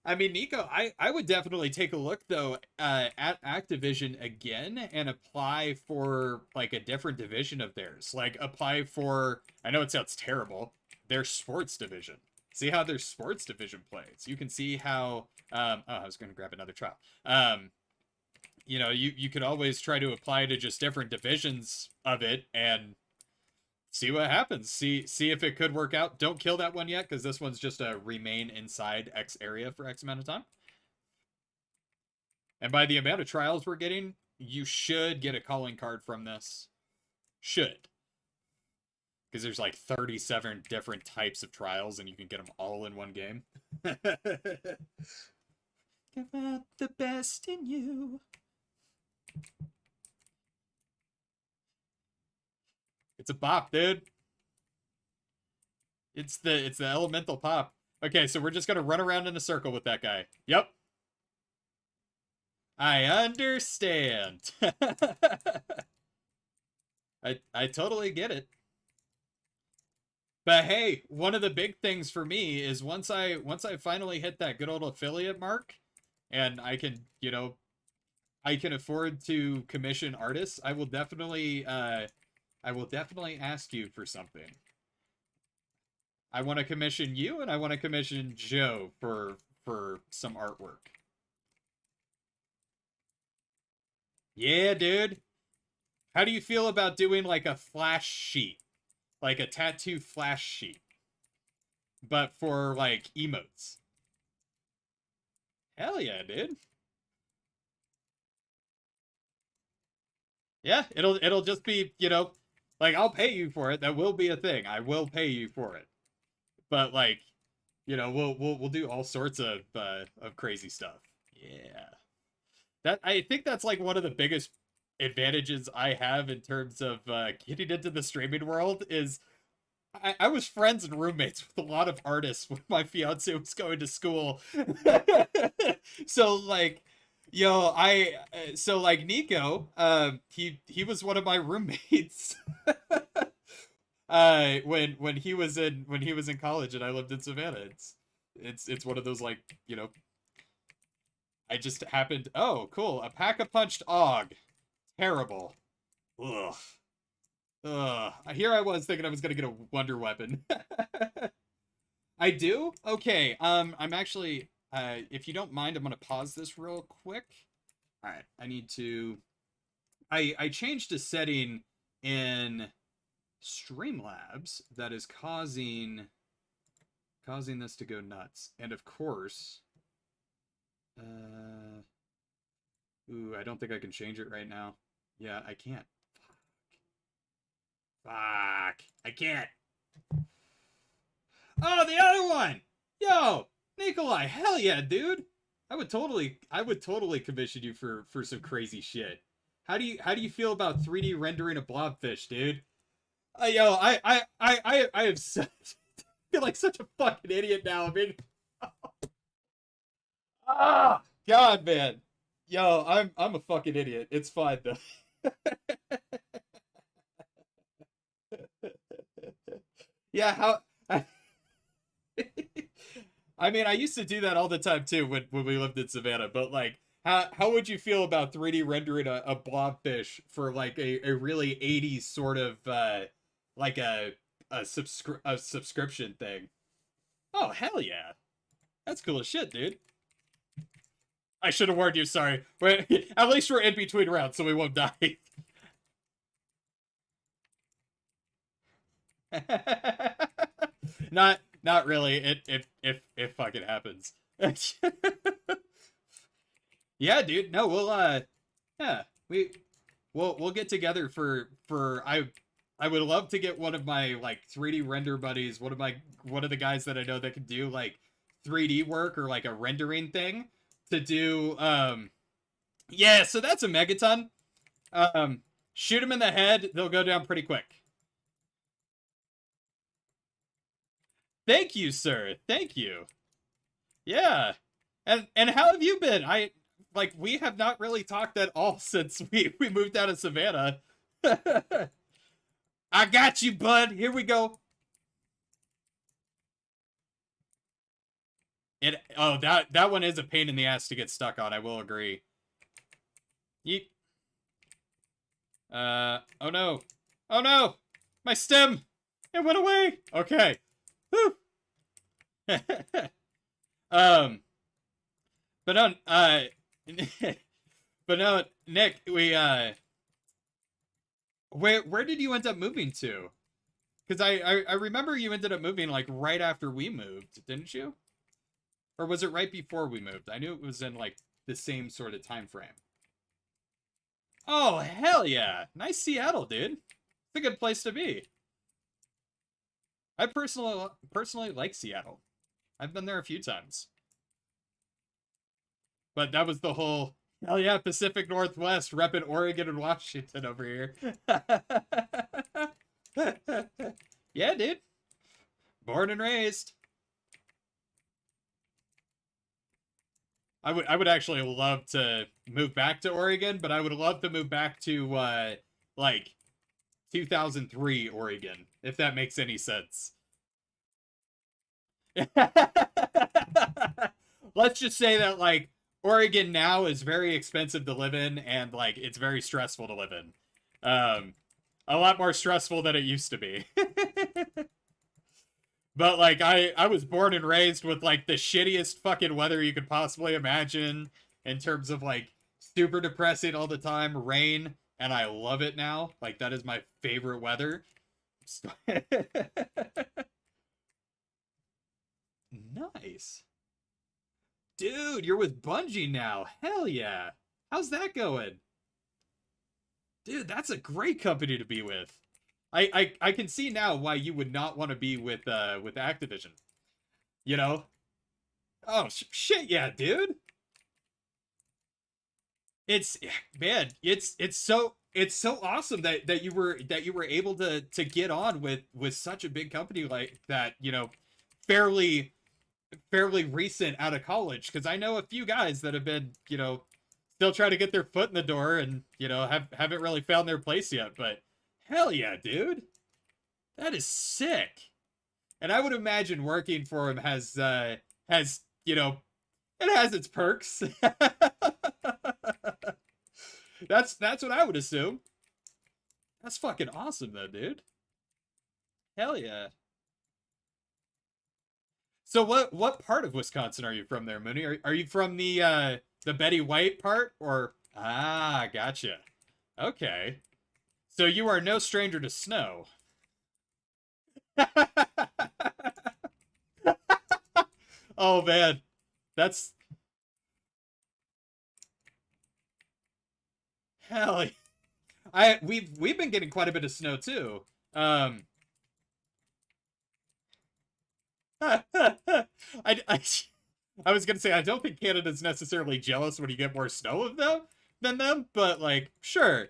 I mean, Nico, I would definitely take a look though at Activision again and apply for like a different division of theirs. Like apply for, I know it sounds terrible, their sports division. See how their sports division plays. You can see how oh, I was going to grab another trial. You know, you could always try to apply to just different divisions of it and see what happens. See if it could work out. Don't kill that one yet, because this one's just a remain inside X area for X amount of time. And by the amount of trials we're getting, you should get a calling card from this. Should. Because there's like 37 different types of trials, and you can get them all in one game. Give out the best in you. It's a bop, dude. It's the elemental pop. Okay, so we're just gonna run around in a circle with that guy. Yep. I understand. I totally get it. But hey, one of the big things for me is once I finally hit that good old affiliate mark, and I can, you know, I can afford to commission artists, I will definitely ask you for something. I want to commission you, and I want to commission Joe for some artwork. Yeah, dude. How do you feel about doing like a flash sheet? Like a tattoo flash sheet. But for like emotes. Hell yeah, dude. Yeah, it'll just be, you know, like I'll pay you for it. That will be a thing. I will pay you for it. But like, you know, we'll do all sorts of crazy stuff. Yeah. That I think that's like one of the biggest advantages I have in terms of getting into the streaming world is I was friends and roommates with a lot of artists when my fiance was going to school. So like, yo, so like Nico, he was one of my roommates. When he was in college and I lived in Savannah. It's one of those like, you know, I just happened, oh, cool, a pack-a-punched Og. Terrible. Ugh. Ugh. Here I was thinking I was gonna get a wonder weapon. I do? Okay, I'm actually, if you don't mind, I'm gonna pause this real quick. Alright, I need to, I changed a setting in Streamlabs that is causing this to go nuts. And of course, ooh, I don't think I can change it right now. Yeah, I can't. Fuck. I can't. Oh, the other one! Yo, Nikolai, hell yeah, dude. I would totally commission you for some crazy shit. How do you feel about 3D rendering a blobfish, dude? Yo, I am such, I feel like such a fucking idiot now. I mean, ah, God, man. Yo, I'm a fucking idiot. It's fine though. Yeah, how I mean, I used to do that all the time too when we lived in Savannah, but like how would you feel about 3D rendering a blobfish for like a really 80s sort of like a subscription thing? Oh, hell yeah. That's cool as shit, dude. I should have warned you, sorry. At least we're in between rounds, so we won't die. Not really. It fucking happens. Yeah, dude. No, yeah, we'll get together for I would love to get one of my like 3D render buddies, one of the guys that I know that can do like 3D work or like a rendering thing to do yeah, so that's a megaton. Shoot him in the head, they'll go down pretty quick. Thank you, sir. Thank you. Yeah. And how have you been? We have not really talked at all since we moved out of Savannah. I got you, bud. Here we go. that one is a pain in the ass to get stuck on, I will agree. Yeet. Oh no. Oh no! My stem! It went away! Okay. Whew. But no, but no, Nick, where did you end up moving to? Because I remember you ended up moving like right after we moved, didn't you? Or was it right before we moved? I knew it was in like the same sort of time frame. Oh, hell yeah. Nice Seattle, dude. It's a good place to be. I personally like Seattle. I've been there a few times. But that was the whole, hell yeah, Pacific Northwest, repping Oregon and Washington over here. Yeah, dude. Born and raised. I would actually love to move back to Oregon, but I would love to move back to like 2003 Oregon, if that makes any sense. Let's just say that like Oregon now is very expensive to live in, and like it's very stressful to live in. A lot more stressful than it used to be. But like I was born and raised with like the shittiest fucking weather you could possibly imagine, in terms of like super depressing all the time, rain, and I love it now. Like that is my favorite weather. Nice. Dude, you're with Bungie now. Hell yeah. How's that going? Dude, that's a great company to be with. I can see now why you would not want to be with Activision. You know? Oh shit, yeah, dude. It's man, it's so awesome that you were able to get on with such a big company like that, you know, fairly recent out of college, because I know a few guys that have been, you know, still trying to get their foot in the door and, you know, haven't really found their place yet. But hell yeah, dude. That is sick. And I would imagine working for him has, you know, it has its perks. That's what I would assume. That's fucking awesome though, dude. Hell yeah. So what part of Wisconsin are you from there, Mooney? Are you from the Betty White part, or ah, gotcha. Okay. So you are no stranger to snow. Oh man. That's hell. We've been getting quite a bit of snow too. I, I I was gonna say I don't think Canada's necessarily jealous when you get more snow of them than them, but like sure.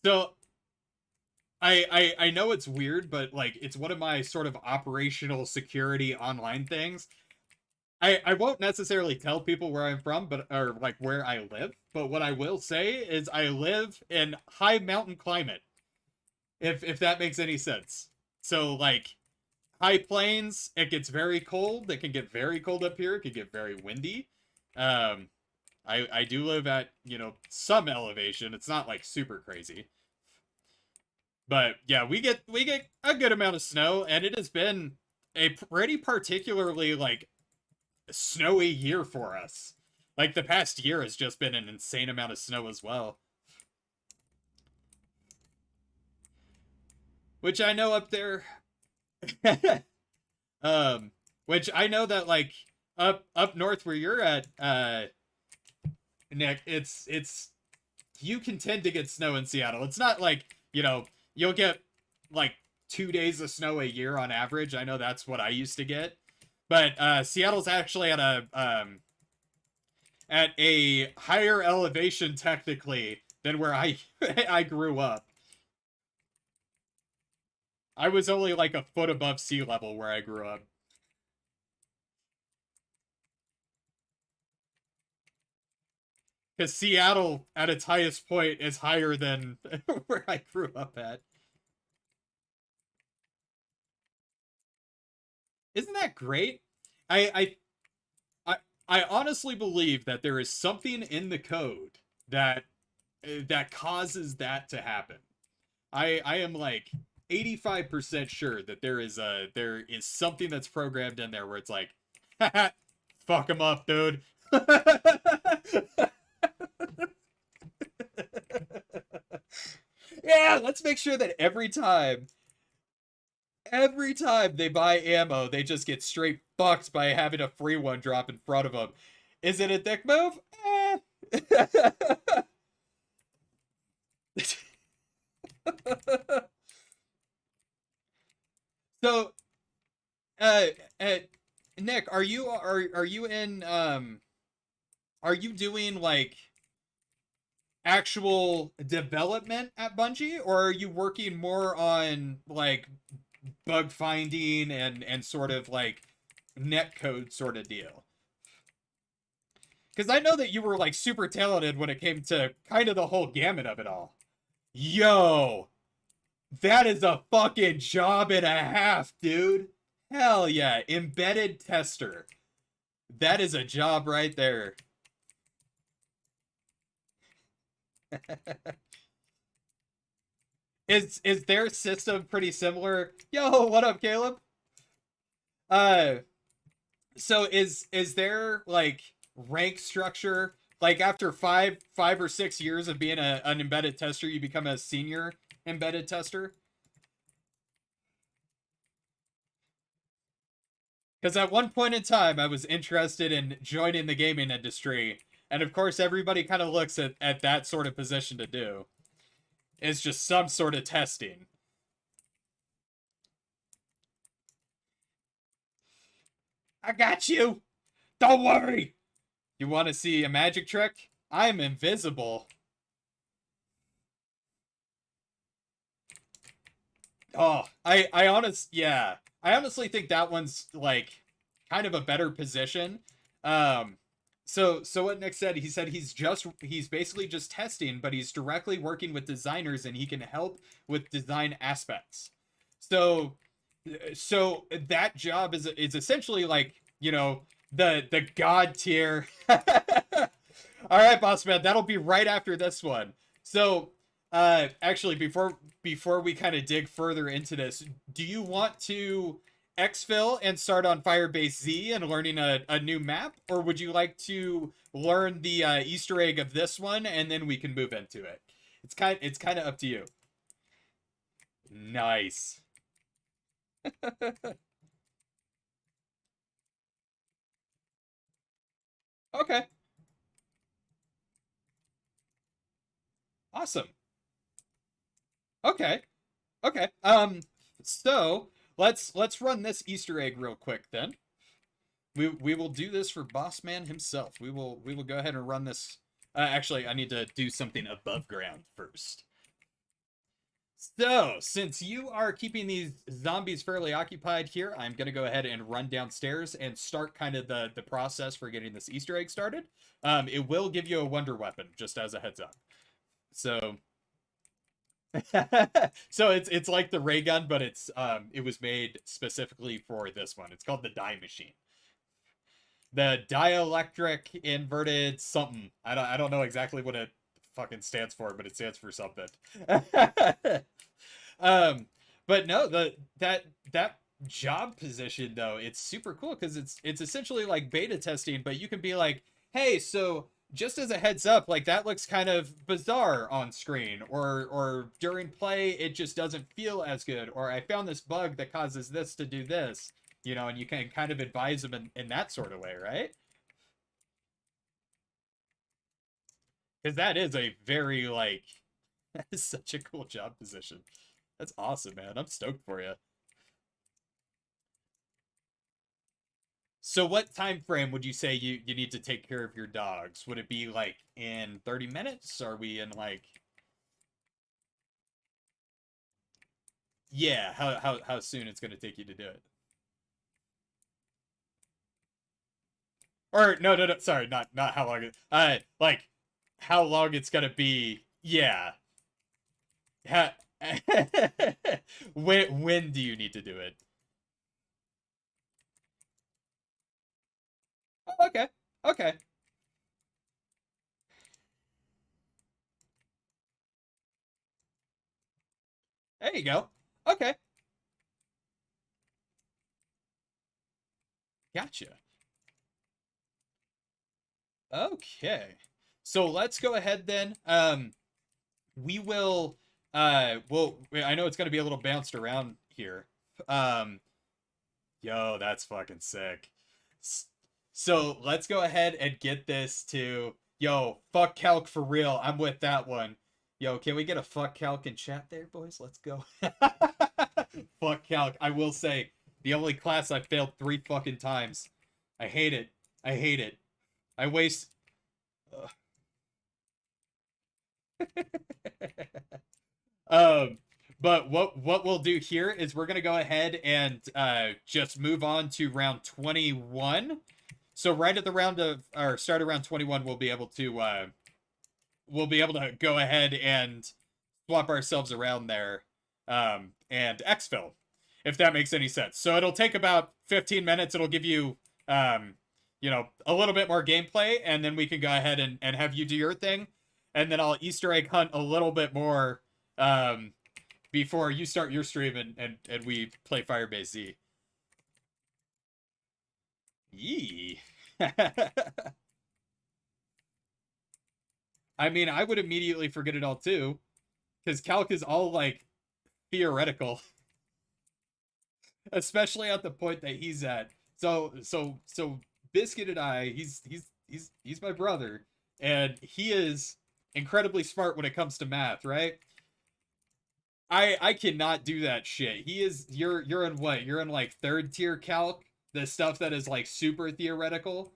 So I know it's weird, but like it's one of my sort of operational security online things. I won't necessarily tell people where I'm from, but or like where I live, but what I will say is I live in high mountain climate. If that makes any sense. So like high plains, it gets very cold. It can get very cold up here. It can get very windy. Um, I do live at, you know, some elevation. It's not like super crazy. But yeah, we get a good amount of snow, and it has been a pretty particularly like snowy year for us. Like the past year has just been an insane amount of snow as well. Which I know up there um which I know that like up north where you're at, Nick, it's you can tend to get snow in Seattle. It's not like, you know, you'll get like 2 days of snow a year on average. I know that's what I used to get. But Seattle's actually at a higher elevation technically than where I I grew up. I was only like a foot above sea level where I grew up. Because Seattle, at its highest point, is higher than where I grew up at. Isn't that great? I, I, I honestly believe that there is something in the code that that causes that to happen. I am like 85% sure that there is something that's programmed in there where it's like, fuck him up, dude. Yeah, let's make sure that every time they buy ammo, they just get straight fucked by having a free one drop in front of them. Is it a dick move? Eh. So, uh, uh, Nick, are you in are you doing like actual development at Bungie, or are you working more on like bug finding and sort of like net code sort of deal? Because I know that you were like super talented when it came to kind of the whole gamut of it all. Yo, that is a fucking job and a half, dude. Hell yeah, embedded tester. That is a job right there. Is their system pretty similar? Yo, what up, Caleb? Uh, so is there like rank structure? Like after five or 6 years of being an embedded tester, you become a senior embedded tester? Because at one point in time, I was interested in joining the gaming industry, and of course, everybody kind of looks at that sort of position to do. It's just some sort of testing. I got you. Don't worry. You want to see a magic trick? I'm invisible. Oh, yeah. I honestly think that one's like kind of a better position. Um, so what Nick said, he said he's basically just testing, but he's directly working with designers and he can help with design aspects. So so that job is essentially like, you know, the god tier. All right, boss man, that'll be right after this one. So, actually, before we kind of dig further into this, do you want to exfil and start on Firebase Z and learning a new map, or would you like to learn the Easter egg of this one and then we can move into it? It's kind of up to you. Nice. Okay. Awesome. Okay. Okay. So let's run this Easter egg real quick then. We will do this for Boss Man himself. We will go ahead and run this. Actually, I need to do something above ground first. So, since you are keeping these zombies fairly occupied here, I'm going to go ahead and run downstairs and start kind of the process for getting this Easter egg started. It will give you a wonder weapon, just as a heads up. So, so it's like the ray gun, but it was made specifically for this one. It's called the die machine. The dielectric inverted something. I don't know exactly what it fucking stands for, but it stands for something. um, but no, that job position though, it's super cool because it's essentially like beta testing, but you can be like, hey, so just as a heads up, like that looks kind of bizarre on screen, or during play it just doesn't feel as good, or I found this bug that causes this to do this, you know, and you can kind of advise them in that sort of way, right? Because that is a very like that is such a cool job position. That's awesome, man. I'm stoked for you. So what time frame would you say you need to take care of your dogs? Would it be like in 30 minutes? Are we in like yeah, how soon it's going to take you to do it? Or no, sorry, not how long. Like how long it's gonna be. Yeah. Ha when do you need to do it? Oh, okay. Okay. There you go. Okay. Gotcha. Okay. So let's go ahead then. We will well, I know it's gonna be a little bounced around here. Um, yo, that's fucking sick. So let's go ahead and get this to yo, fuck calc for real. I'm with that one. Yo, can we get a fuck calc in chat there, boys? Let's go. Fuck calc. I will say, the only class I failed 3 fucking times. I hate it. I hate it. I waste. um, but what we'll do here is we're gonna go ahead and just move on to round 21. So right at the round of or start around 21, we'll be able to go ahead and swap ourselves around there, and exfil, if that makes any sense. So it'll take about 15 minutes. It'll give you, you know, a little bit more gameplay, and then we can go ahead and have you do your thing, and then I'll Easter egg hunt a little bit more, before you start your stream and we play FIREBASEZ. Yee. I mean, I would immediately forget it all too, because calc is all like theoretical, especially at the point that he's at. So Biscuit and I, he's my brother, and he is incredibly smart when it comes to math, right? I cannot do that shit. You're in what? You're in like 3rd tier calc, the stuff that is like super theoretical,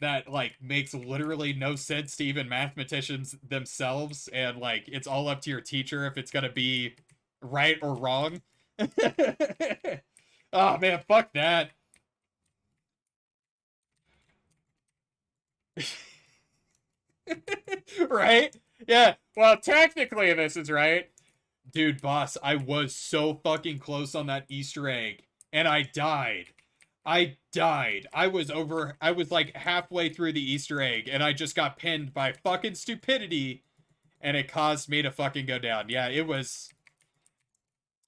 that like makes literally no sense to even mathematicians themselves, and like it's all up to your teacher if it's gonna be right or wrong. Oh man, fuck that. Right? Yeah. Well, technically this is right. Dude, boss, I was so fucking close on that Easter egg, and I died. I died. I was like halfway through the Easter egg, and I just got pinned by fucking stupidity, and it caused me to fucking go down. Yeah, it was.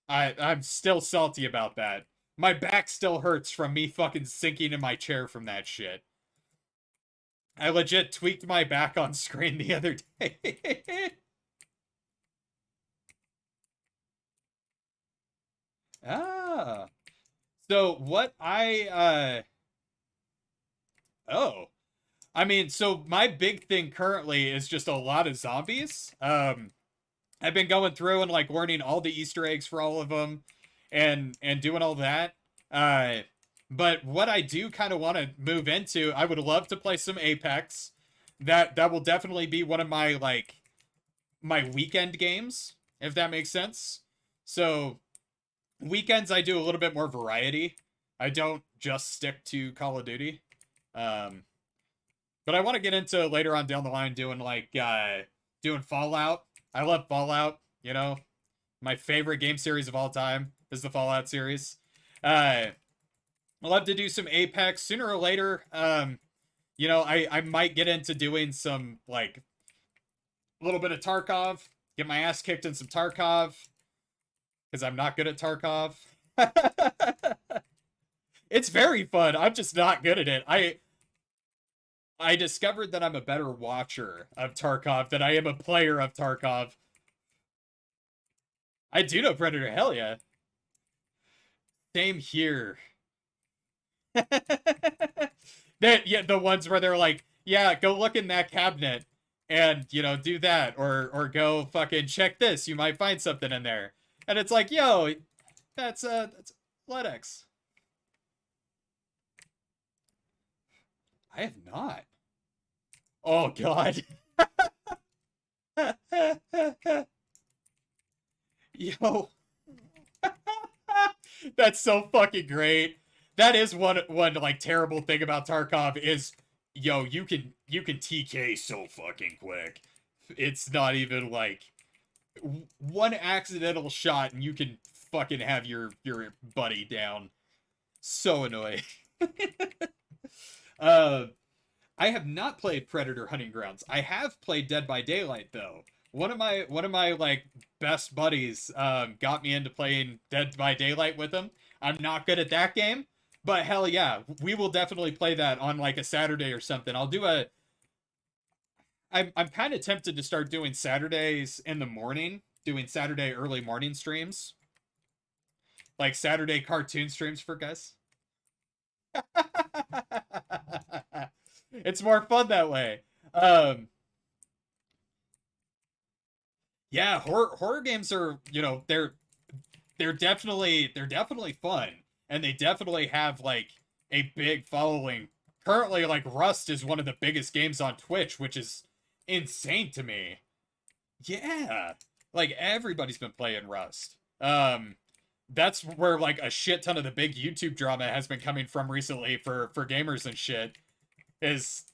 I'm still salty about that. My back still hurts from me fucking sinking in my chair from that shit. I legit tweaked my back on screen the other day. Ah. So what oh. I mean, so my big thing currently is just a lot of zombies. I've been going through and like learning all the Easter eggs for all of them, and doing all that. Uh, but what I do kind of want to move into, I would love to play some Apex. That will definitely be one of my like my weekend games, if that makes sense. So weekends I do a little bit more variety. I don't just stick to Call of Duty. Um, but I want to get into later on down the line doing like doing Fallout. I love Fallout, you know. My favorite game series of all time is the Fallout series. I'd love to do some Apex sooner or later. You know, I might get into doing some like a little bit of Tarkov, get my ass kicked in some Tarkov, because I'm not good at Tarkov. It's very fun. I'm just not good at it. I discovered that I'm a better watcher of Tarkov than I am a player of Tarkov. I do know Predator, hell yeah. Same here. Yeah, the ones where they're like, yeah, go look in that cabinet and, you know, do that, or go fucking check this, you might find something in there. And it's like, yo, that's LEDX. I have not. Oh god. Yo. That's so fucking great. That is one like terrible thing about Tarkov is yo, you can TK so fucking quick. It's not even like one accidental shot and you can fucking have your buddy down. So annoying. uh, I have not played Predator Hunting Grounds. I have played Dead by Daylight though. One of my like best buddies got me into playing Dead by Daylight with him. I'm not good at that game, but hell yeah, we will definitely play that on like a Saturday or something. I'm kind of tempted to start doing Saturdays in the morning, doing Saturday early morning streams, like Saturday cartoon streams for guys. It's more fun that way. Um, yeah, horror games are, they're definitely fun, and they definitely have like a big following. Currently, like Rust is one of the biggest games on Twitch, which is insane to me. Yeah, like everybody's been playing Rust. That's where like a shit ton of the big YouTube drama has been coming from recently for gamers and shit. Is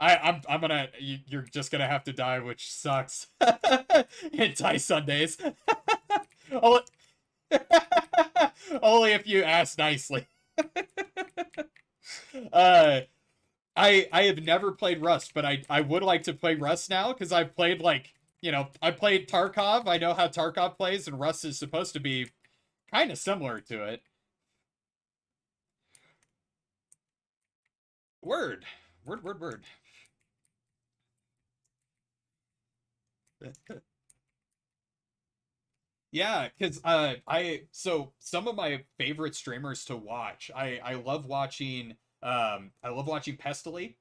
I'm gonna you're just gonna have to die, which sucks. Hentai Sundays. only, only if you ask nicely. uh I have never played Rust, but I would like to play Rust now because I've played like, I played Tarkov. I know how Tarkov plays, and Rust is supposed to be kind of similar to it. Word. Word, word, word. Yeah, because so some of my favorite streamers to watch, I love watching Pestily,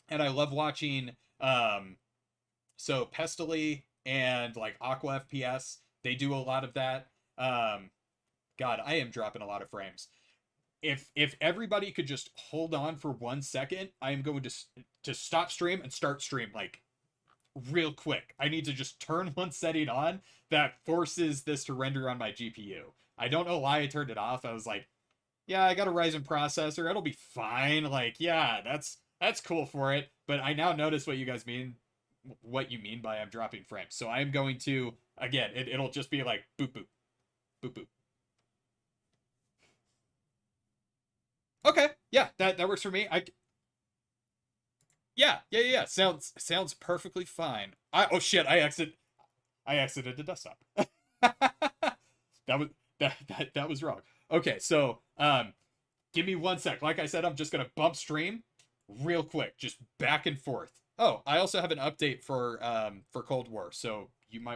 and I love watching so Pestily and like Aqua FPS. They do a lot of that. God, I am dropping a lot of frames. If everybody could just hold on for 1 second, I am going to stop stream and start stream like real quick. I need to just turn one setting on that forces this to render on my GPU. I don't know why I turned it off. I was like, yeah, I got a Ryzen processor. It'll be fine. Like, yeah, that's cool for it. But I now notice what you mean by I'm dropping frames. So I am going to again. It'll just be like boop boop boop boop. Okay, yeah, that works for me. Yeah. Sounds perfectly fine. Oh shit, I exited the desktop. That was that was wrong. Okay, so give me 1 sec. Like I said, I'm just gonna bump stream real quick, just back and forth. Oh, I also have an update for Cold War. So